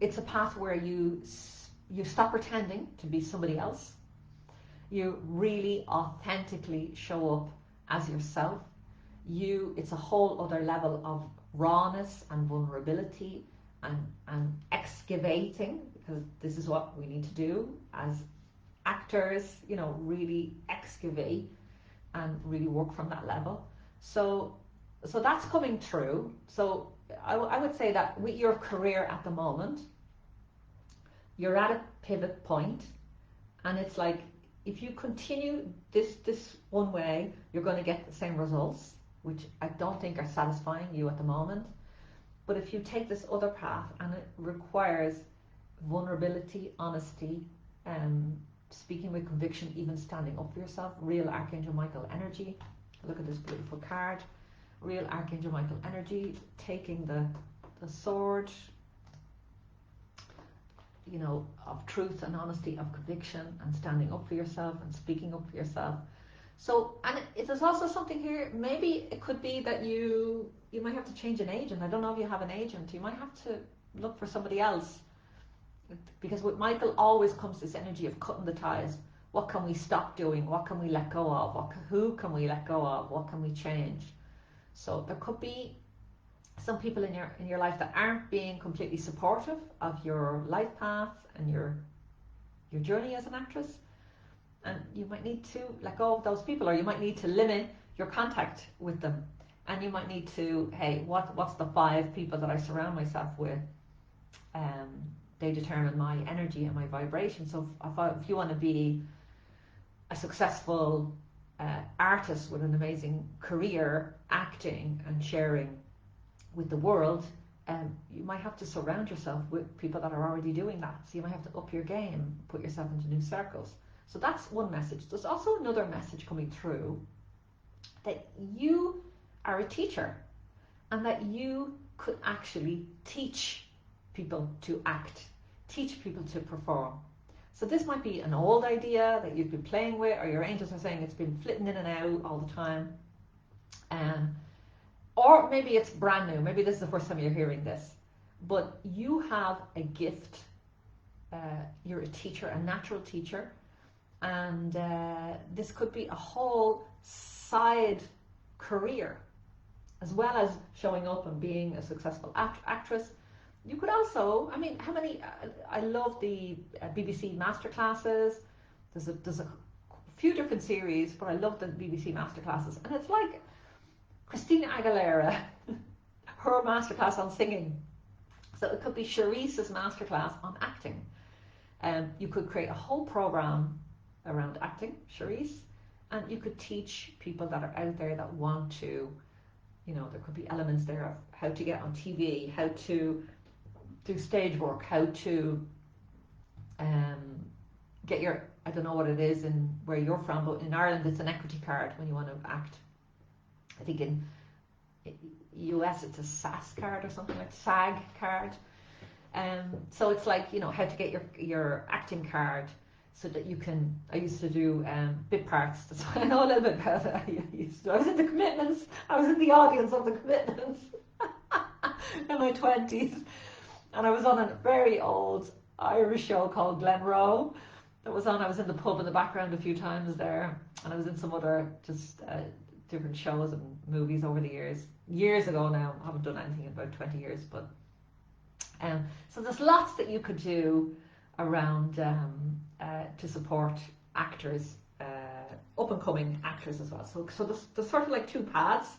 A: it's a path where you stop pretending to be somebody else. You really authentically show up as yourself. It's a whole other level of rawness and vulnerability and excavating, because this is what we need to do as actors, really excavate and really work from that level. So that's coming through. So I would say that with your career at the moment, you're at a pivot point, and it's like, if you continue this one way, you're going to get the same results, which I don't think are satisfying you at the moment. But if you take this other path, and it requires vulnerability, honesty, speaking with conviction, even standing up for yourself, real Archangel Michael energy. Look at this beautiful card. Real Archangel Michael energy, taking the sword, of truth and honesty, of conviction, and standing up for yourself and speaking up for yourself. So, and there's also something here, maybe it could be that you might have to change an agent. I don't know if you have an agent. You might have to look for somebody else, because with Michael always comes this energy of cutting the ties. What can we stop doing? What can we let go of? Who can we let go of? What can we change? So there could be some people in your life that aren't being completely supportive of your life path and your your journey as an actress, and you might need to let go of those people, or you might need to limit your contact with them, and you might need to, hey, what's the 5 people that I surround myself with? They determine my energy and my vibration. So if you want to be a successful artist with an amazing career acting and sharing with the world, you might have to surround yourself with people that are already doing that. So you might have to up your game, put yourself into new circles. So that's one message. There's also another message coming through, that you are a teacher and that you could actually teach people to act, teach people to perform. So this might be an old idea that you've been playing with, or your angels are saying it's been flitting in and out all the time. Or maybe it's brand new. Maybe this is the first time you're hearing this. But you have a gift. You're a teacher, a natural teacher. And this could be a whole side career, as well as showing up and being a successful actress. You could also, I mean, how many, I love the BBC masterclasses. There's a few different series, but I love the BBC masterclasses. And it's like Christina Aguilera, her masterclass on singing. So it could be Cherise's masterclass on acting. You could create a whole program around acting, Cherise, and you could teach people that are out there that want to, you know, there could be elements there of how to get on TV, how to do stage work, how to get your, I don't know what it is in where you're from, but in Ireland it's an equity card when you want to act. I think in US it's a SAS card or something, like SAG card. So it's like, you know, how to get your acting card so that you can, I used to do bit parts. That's why I know a little bit about it. I was in the Commitments. I was in the audience of the Commitments in my 20s. And I was on a very old Irish show called Glenroe that was on. I was in the pub in the background a few times there. And I was in some other just different shows and movies over the years. Years ago now. I haven't done anything in about 20 years. But so there's lots that you could do around to support actors, up and coming actors as well. So there's sort of like two paths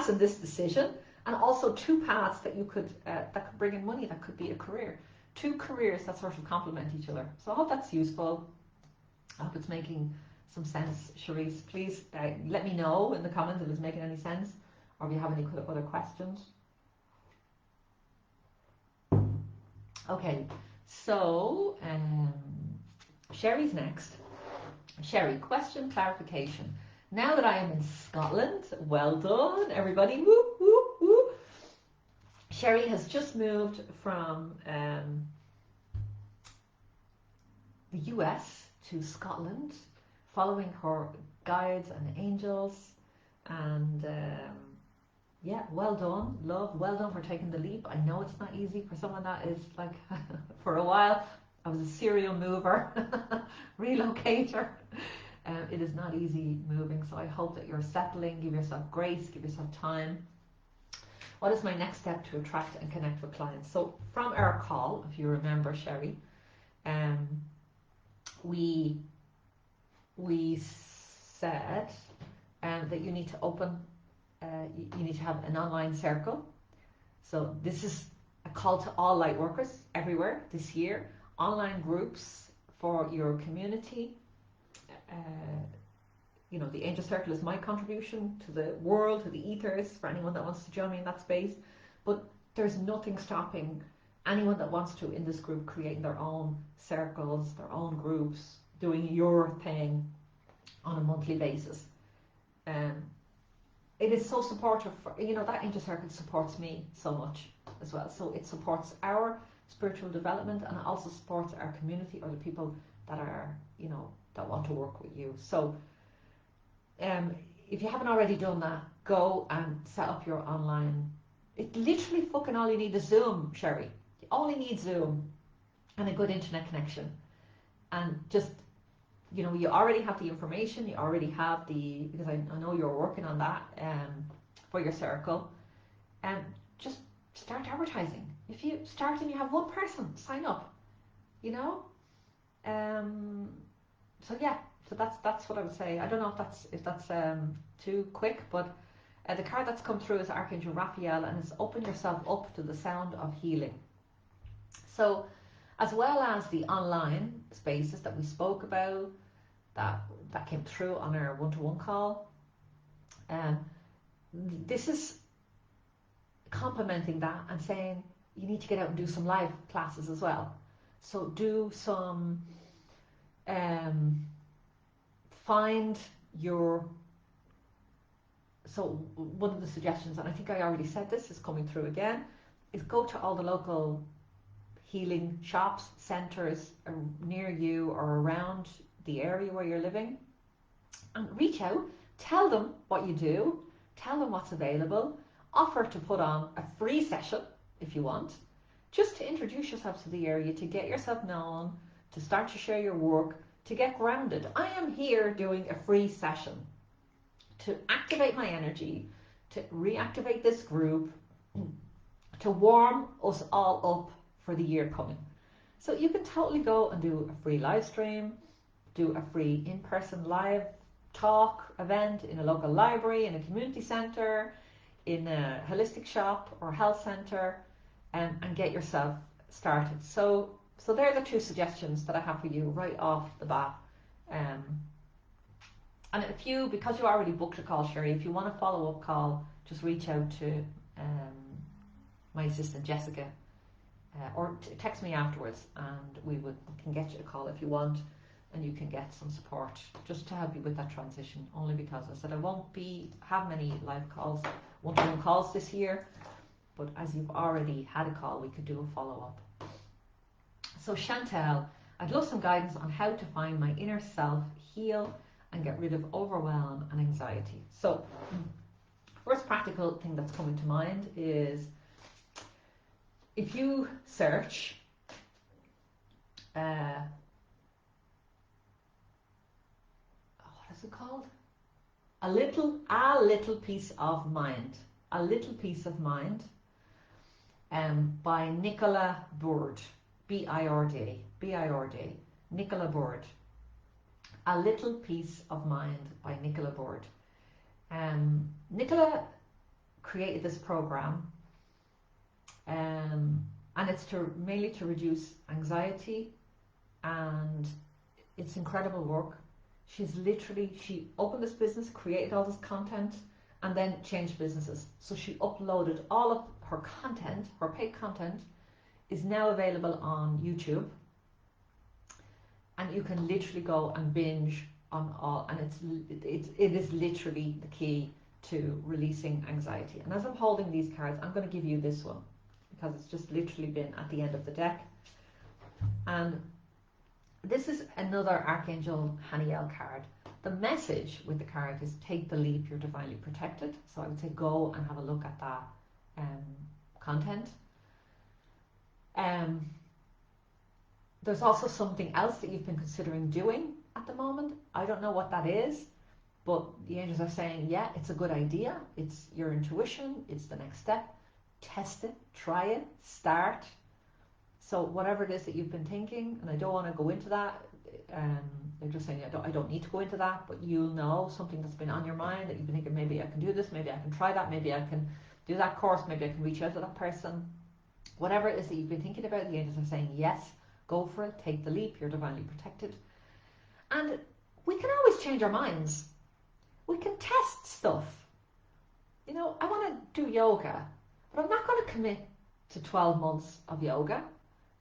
A: in this decision, and also 2 paths that you could that could bring in money, that could be a career. 2 careers that sort of complement each other. So I hope that's useful. I hope it's making some sense, Cherise. Please let me know in the comments if it's making any sense, or if you have any other questions. Okay, so Sherry's next. Sherry, question, clarification. Now that I am in Scotland, well done, everybody. Woo, woo, woo. Sherry has just moved from the US to Scotland, following her guides and angels. And yeah, well done, love. Well done for taking the leap. I know it's not easy for someone that is like, for a while, I was a serial mover, relocator. It is not easy moving, so I hope that you're settling. Give yourself grace, give yourself time. What is my next step to attract and connect with clients? So from our call, if you remember, Sherry, we said that you need to open, you need to have an online circle. So this is a call to all light workers everywhere this year. Online groups for your community. You know, the Angel Circle is my contribution to the world, to the ethers, for anyone that wants to join me in that space. But there's nothing stopping anyone that wants to in this group creating their own circles, their own groups, doing your thing on a monthly basis. It is so supportive for, you know, that Angel Circle supports me so much as well. So it supports our spiritual development, and it also supports our community, or the people that are, you know, that want to work with you. So if you haven't already done that, go and set up your online. It literally fucking all you need is Zoom, Sherry. You only need Zoom and a good internet connection. And just, you know, you already have the information, you already have the, because I know you're working on that for your circle. Just start advertising. If you start and you have one person, sign up, you know. So yeah, so that's what I would say. I don't know if that's too quick, but the card that's come through is Archangel Raphael, and it's open yourself up to the sound of healing. So, as well as the online spaces that we spoke about, that came through on our one-to-one call, this is complementing that and saying you need to get out and do some live classes as well. So do some, find your, so one of the suggestions, and I think I already said this, is coming through again, is go to all the local healing shops, centres near you or around the area where you're living, and reach out, tell them what you do, tell them what's available, offer to put on a free session if you want, just to introduce yourself to the area, to get yourself known, to start to share your work, to get grounded. I am here doing a free session to activate my energy, to reactivate this group, to warm us all up for the year coming. So you can totally go and do a free live stream, do a free in-person live talk event in a local library, in a community centre, in a holistic shop or health centre, and get yourself started. So they're the two suggestions that I have for you right off the bat. And if you, because you already booked a call, Sherry, if you want a follow-up call, just reach out to my assistant Jessica, or text me afterwards, and we can get you a call if you want, and you can get some support just to help you with that transition. Only because I said I won't have many live calls, one-to-one calls this year, but as you've already had a call, we could do a follow-up. So Chantal, I'd love some guidance on how to find my inner self, heal, and get rid of overwhelm and anxiety. So first practical thing that's coming to mind is if you search what is it called? A little piece of mind. A little piece of mind, by Nicola Bird, B-I-R-D, Nicola Bird. A Little Piece of Mind by Nicola Bird. Nicola created this program, and it's mainly to reduce anxiety, and it's incredible work. She opened this business, created all this content, and then changed businesses. So she uploaded all of her content, her paid content is now available on YouTube. And you can literally go and binge on all, and it is literally the key to releasing anxiety. And as I'm holding these cards, I'm going to give you this one because it's just literally been at the end of the deck. And this is another Archangel Haniel card. The message with the card is take the leap, you're divinely protected. So I would say go and have a look at that content. There's also something else that you've been considering doing at the moment. I don't know what that is, but the angels are saying, yeah, it's a good idea. It's your intuition. It's the next step. Test it, try it, start. So whatever it is that you've been thinking, and I don't want to go into that, they're just saying I don't need to go into that, but you'll know something that's been on your mind that you've been thinking, maybe I can do this, maybe I can try that, maybe I can do that course, maybe I can reach out to that person. Whatever it is that you've been thinking about, the angels are saying, yes, go for it, take the leap, you're divinely protected. And we can always change our minds. We can test stuff. You know, I want to do yoga, but I'm not going to commit to 12 months of yoga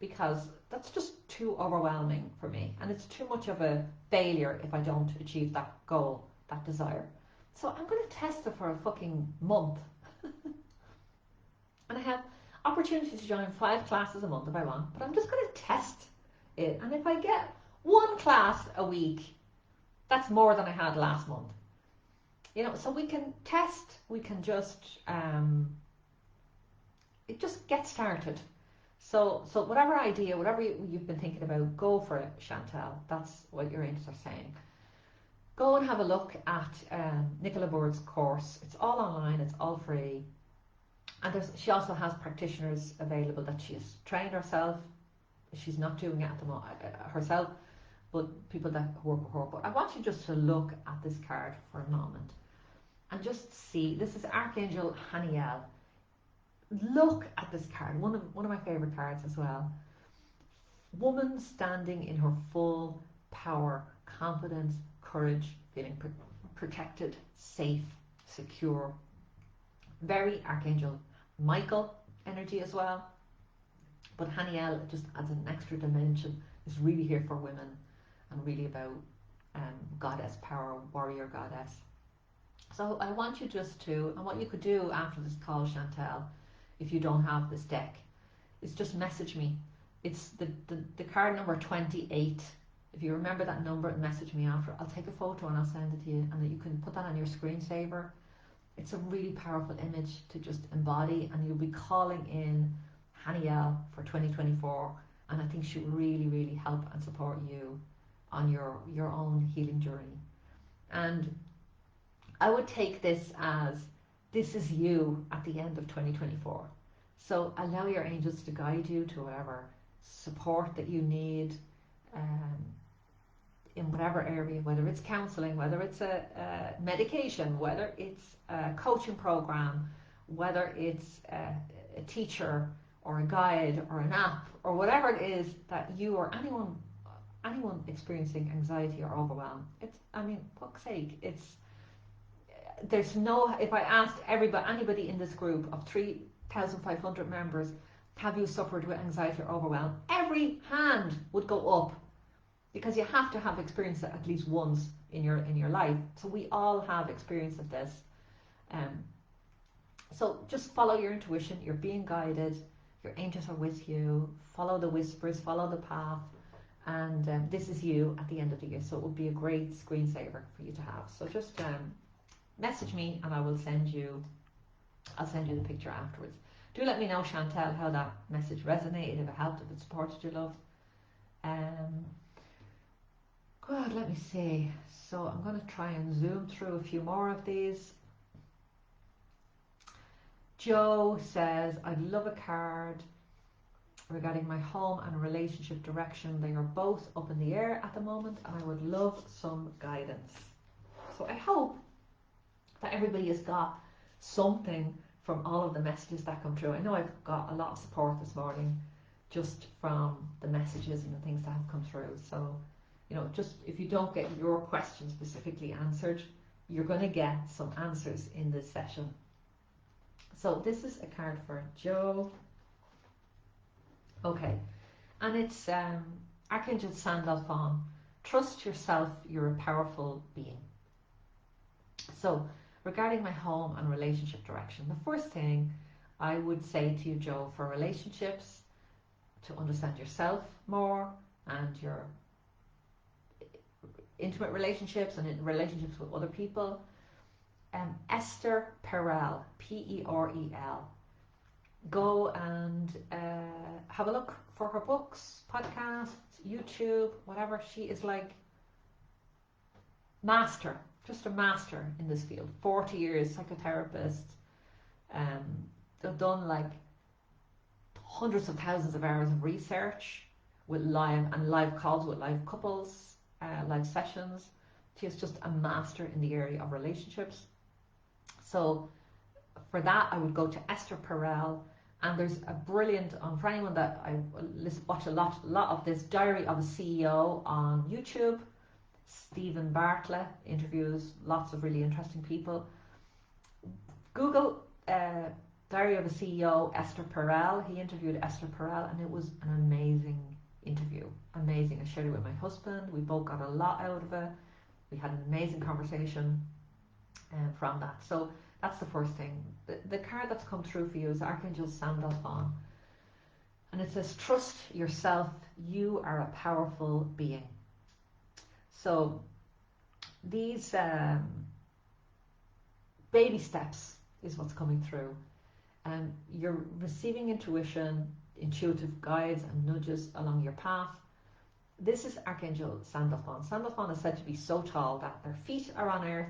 A: because that's just too overwhelming for me. And it's too much of a failure if I don't achieve that goal, that desire. So I'm going to test it for a fucking month. And I have opportunity to join 5 classes a month if I want, but I'm just going to test it. And if I get 1 class a week, that's more than I had last month. You know, so we can test, we can just it just gets started. So whatever idea, whatever you've been thinking about, go for it, Chantal. That's what your angels are saying. Go and have a look at Nicola Bird's course. It's all online, it's all free. And she also has practitioners available that she has trained herself. She's not doing it at the moment herself. but people that work with her. But I want you just to look at this card for a moment and just see. This is Archangel Haniel. Look at this card. One of my favorite cards as well. Woman standing in her full power, confidence, courage, feeling protected, safe, secure. Very Archangel Michael energy as well. But Haniel just adds an extra dimension. Is really here for women and really about goddess power, warrior goddess. So I want you just to, and what you could do after this call, Chantel, if you don't have this deck, is just message me. It's the card number 28. If you remember that number and message me after, I'll take a photo and I'll send it to you, and that you can put that on your screensaver. It's a really powerful image to just embody, and you'll be calling in Haniel for 2024, and I think she will really, really help and support you on your own healing journey. And I would take this as, this is you at the end of 2024. So allow your angels to guide you to whatever support that you need in whatever area, whether it's counseling, whether it's a medication, whether it's a coaching program, whether it's a teacher or a guide or an app or whatever it is that you or anyone experiencing anxiety or overwhelm. It's, I mean, fuck's sake, there's no, if I asked anybody in this group of 3,500 members, have you suffered with anxiety or overwhelm? Every hand would go up, because you have to have experienced it at least once in your life. So we all have experience of this. So just follow your intuition. You're being guided. Your angels are with you. Follow the whispers. Follow the path. And this is you at the end of the year. So it would be a great screensaver for you to have. So just message me, and I will send you. I'll send you the picture afterwards. Do let me know, Chantel, how that message resonated, if it helped, if it supported your love. Good, let me see. So I'm going to try and zoom through a few more of these. Joe says, I'd love a card regarding my home and relationship direction. They are both up in the air at the moment, and I would love some guidance. So I hope that everybody has got something from all of the messages that come through. I know I've got a lot of support this morning just from the messages and the things that have come through. So, you know, just if you don't get your question specifically answered, you're going to get some answers in this session. So this is a card for Joe. Okay, and it's Archangel Sandalphon. Trust yourself, you're a powerful being. So regarding my home and relationship direction, the first thing I would say to you, Joe, for relationships, to understand yourself more and your intimate relationships and in relationships with other people, Esther Perel, P-E-R-E-L. Go and have a look for her books, podcasts, YouTube, whatever. She is like master, just a master in this field. 40 years, psychotherapist, done like hundreds of thousands of hours of research with live calls with live couples, live sessions. She is just a master in the area of relationships. So for that, I would go to Esther Perel, and there's a brilliant, for anyone that I watch a lot of this, Diary of a CEO on YouTube. Stephen Bartlett interviews lots of really interesting people. Google Diary of a CEO, Esther Perel. He interviewed Esther Perel, and it was an amazing interview. Amazing. I shared it with my husband. We both got a lot out of it. We had an amazing conversation from that. So that's the first thing. The card that's come through for you is Archangel Sandalphon. And it says, trust yourself. You are a powerful being. So these baby steps is what's coming through. You're receiving intuition, intuitive guides and nudges along your path. This is Archangel Sandalphon. Sandalphon is said to be so tall that their feet are on earth,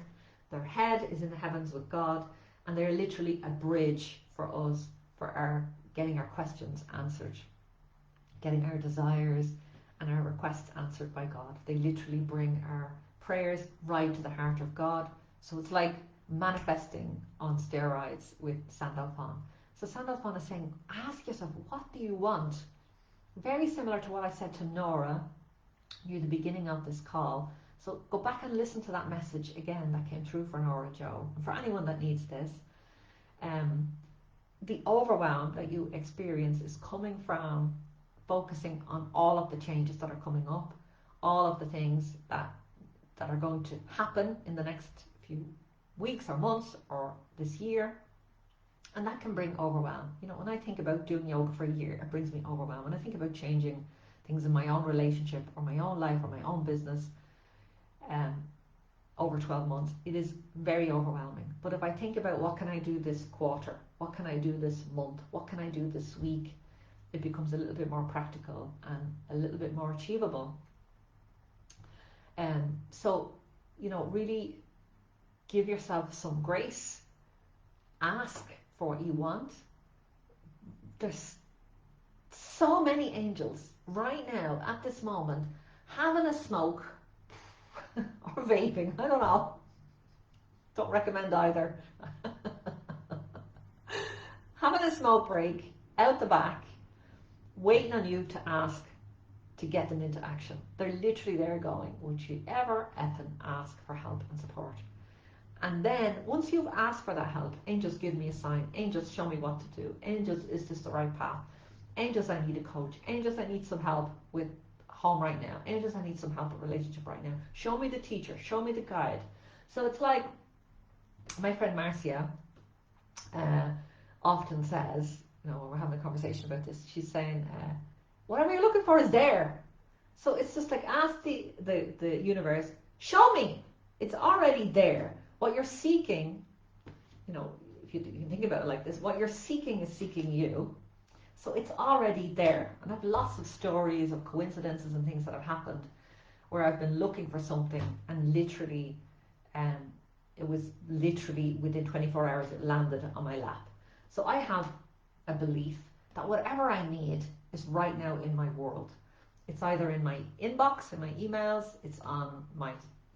A: their head is in the heavens with God, and they're literally a bridge for us, for our getting our questions answered, getting our desires and our requests answered by God. They literally bring our prayers right to the heart of God. So it's like manifesting on steroids with Sandalphon. So Sandalphon is saying, ask yourself, what do you want? Very similar to what I said to Nora near the beginning of this call. So go back and listen to that message again that came through for Nora Joe. And for anyone that needs this, the overwhelm that you experience is coming from focusing on all of the changes that are coming up, all of the things that are going to happen in the next few weeks or months or this year. And that can bring overwhelm. You know, when I think about doing yoga for a year, it brings me overwhelm. When I think about changing things in my own relationship or my own life or my own business over 12 months, it is very overwhelming. But if I think about what can I do this quarter, what can I do this month, what can I do this week, it becomes a little bit more practical and a little bit more achievable. So, you know, really give yourself some grace. Ask for what you want. There's so many angels right now at this moment having a smoke or vaping, I don't know, don't recommend either, having a smoke break out the back, waiting on you to ask to get them into action. They're literally there going, would you ever effing ask for help and support? And then once you've asked for that help, angels, give me a sign. Angels, show me what to do. Angels, is this the right path? Angels, I need a coach. Angels, I need some help with home right now. Angels, I need some help with relationship right now. Show me the teacher. Show me the guide. So it's like my friend Marcia often says, you know, when we're having a conversation about this, she's saying, whatever you're looking for is there. So it's just like, ask the universe, show me. It's already there. What you're seeking, you know, if you can think about it like this, what you're seeking is seeking you. So it's already there. And I have lots of stories of coincidences and things that have happened where I've been looking for something and literally, it was literally within 24 hours it landed on my lap. So I have a belief that whatever I need is right now in my world. It's either in my inbox, in my emails, it's on my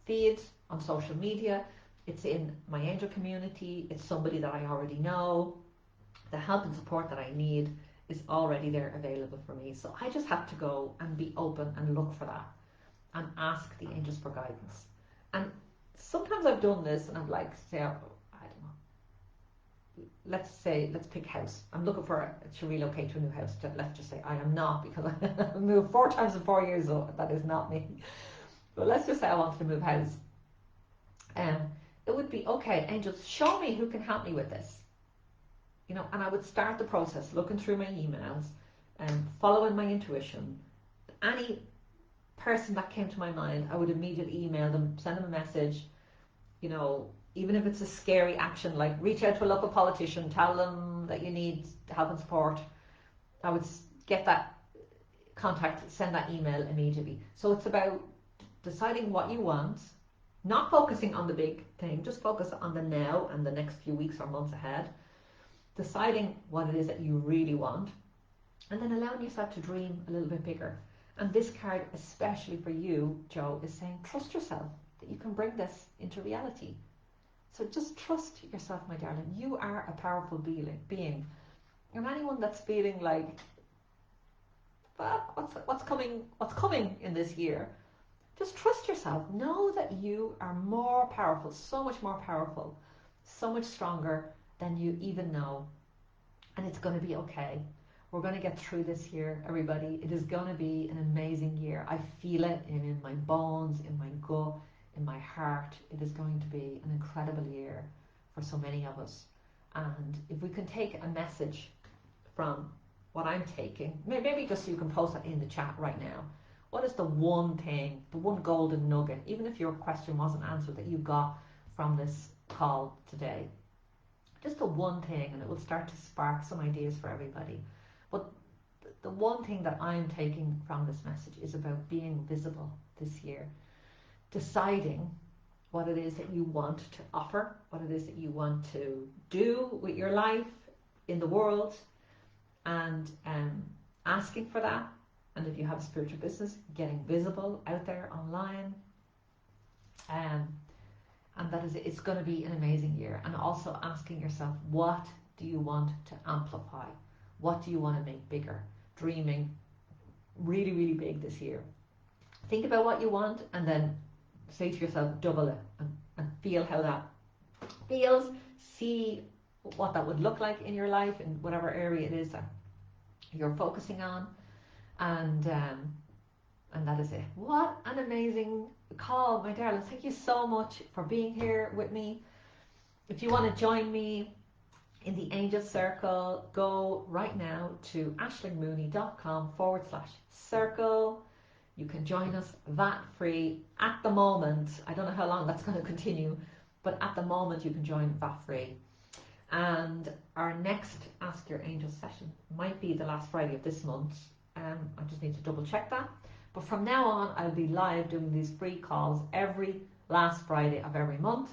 A: feed, on social media, it's in my angel community, it's somebody that I already know. The help and support that I need is already there available for me. So I just have to go and be open and look for that and ask the angels for guidance. And sometimes I've done this and I'm like, say, I don't know, let's pick house. I'm looking to relocate to a new house. Let's just say I am not, because I moved 4 times in 4 years, so that is not me. But let's just say I wanted to move house. It would be, okay, angels, show me who can help me with this. You know, and I would start the process, looking through my emails and following my intuition. Any person that came to my mind, I would immediately email them, send them a message, you know, even if it's a scary action, like reach out to a local politician, tell them that you need help and support. I would get that contact, send that email immediately. So it's about deciding what you want, not focusing on the big thing, just focus on the now and the next few weeks or months ahead, deciding what it is that you really want, and then allowing yourself to dream a little bit bigger. And this card, especially for you, Joe, is saying trust yourself, that you can bring this into reality. So just trust yourself, my darling. You are a powerful being. And anyone that's feeling like, what's coming in this year, just trust yourself. Know that you are more powerful, so much more powerful, so much stronger than you even know. And it's going to be okay. We're going to get through this year, everybody. It is going to be an amazing year. I feel it in my bones, in my gut, in my heart. It is going to be an incredible year for so many of us. And if we can take a message from what I'm taking, maybe just so you can post that in the chat right now. What is the one thing, the one golden nugget, even if your question wasn't answered, that you got from this call today? Just the one thing, and it will start to spark some ideas for everybody. But the one thing that I'm taking from this message is about being visible this year. Deciding what it is that you want to offer, what it is that you want to do with your life in the world, and asking for that, And if you have a spiritual business, getting visible out there online. And that is it. It's going to be an amazing year. And also asking yourself, what do you want to amplify? What do you want to make bigger? Dreaming really, really big this year. Think about what you want and then say to yourself, double it, and feel how that feels. See what that would look like in your life in whatever area it is that you're focusing on. And that is it. What an amazing call, my darling. Thank you so much for being here with me. If you want to join me in the Angel Circle, go right now to ashlingmooney.com/circle. You can join us VAT free at the moment. I don't know how long that's going to continue, but at the moment you can join VAT free. And our next Ask Your Angel session might be the last Friday of this month. I just need to double check that. But from now on, I'll be live doing these free calls every last Friday of every month.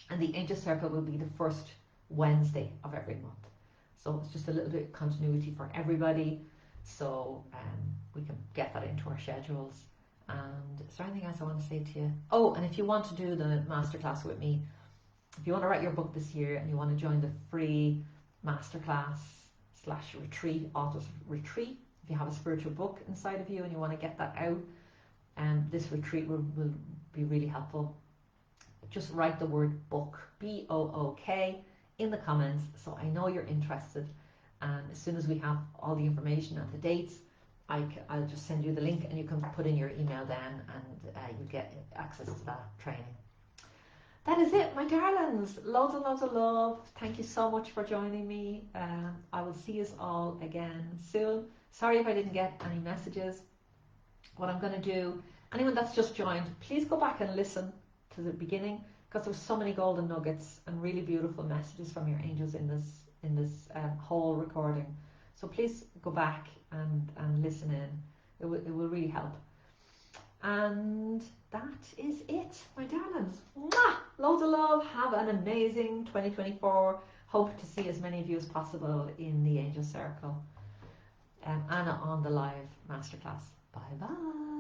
A: And the Angel Circle will be the first Wednesday of every month. So it's just a little bit of continuity for everybody. So we can get that into our schedules. And is there anything else I want to say to you? Oh, and if you want to do the masterclass with me, if you want to write your book this year and you want to join the free masterclass/retreat, author's retreat, if you have a spiritual book inside of you and you want to get that out, this retreat will be really helpful. Just write the word book, BOOK, in the comments so I know you're interested. And as soon as we have all the information and the dates, I'll just send you the link and you can put in your email then, and you get access to that training. That is it, my darlings. Loads and loads of love. Thank you so much for joining me. I will see you all again soon. Sorry if I didn't get any messages. What I'm going to do, anyone that's just joined, please go back and listen to the beginning, because there were so many golden nuggets and really beautiful messages from your angels in this whole recording. So please go back and listen in. It will really help. And that is it, my darlings. Mwah! Loads of love. Have an amazing 2024. Hope to see as many of you as possible in the Angel Circle and on the live masterclass. Bye bye.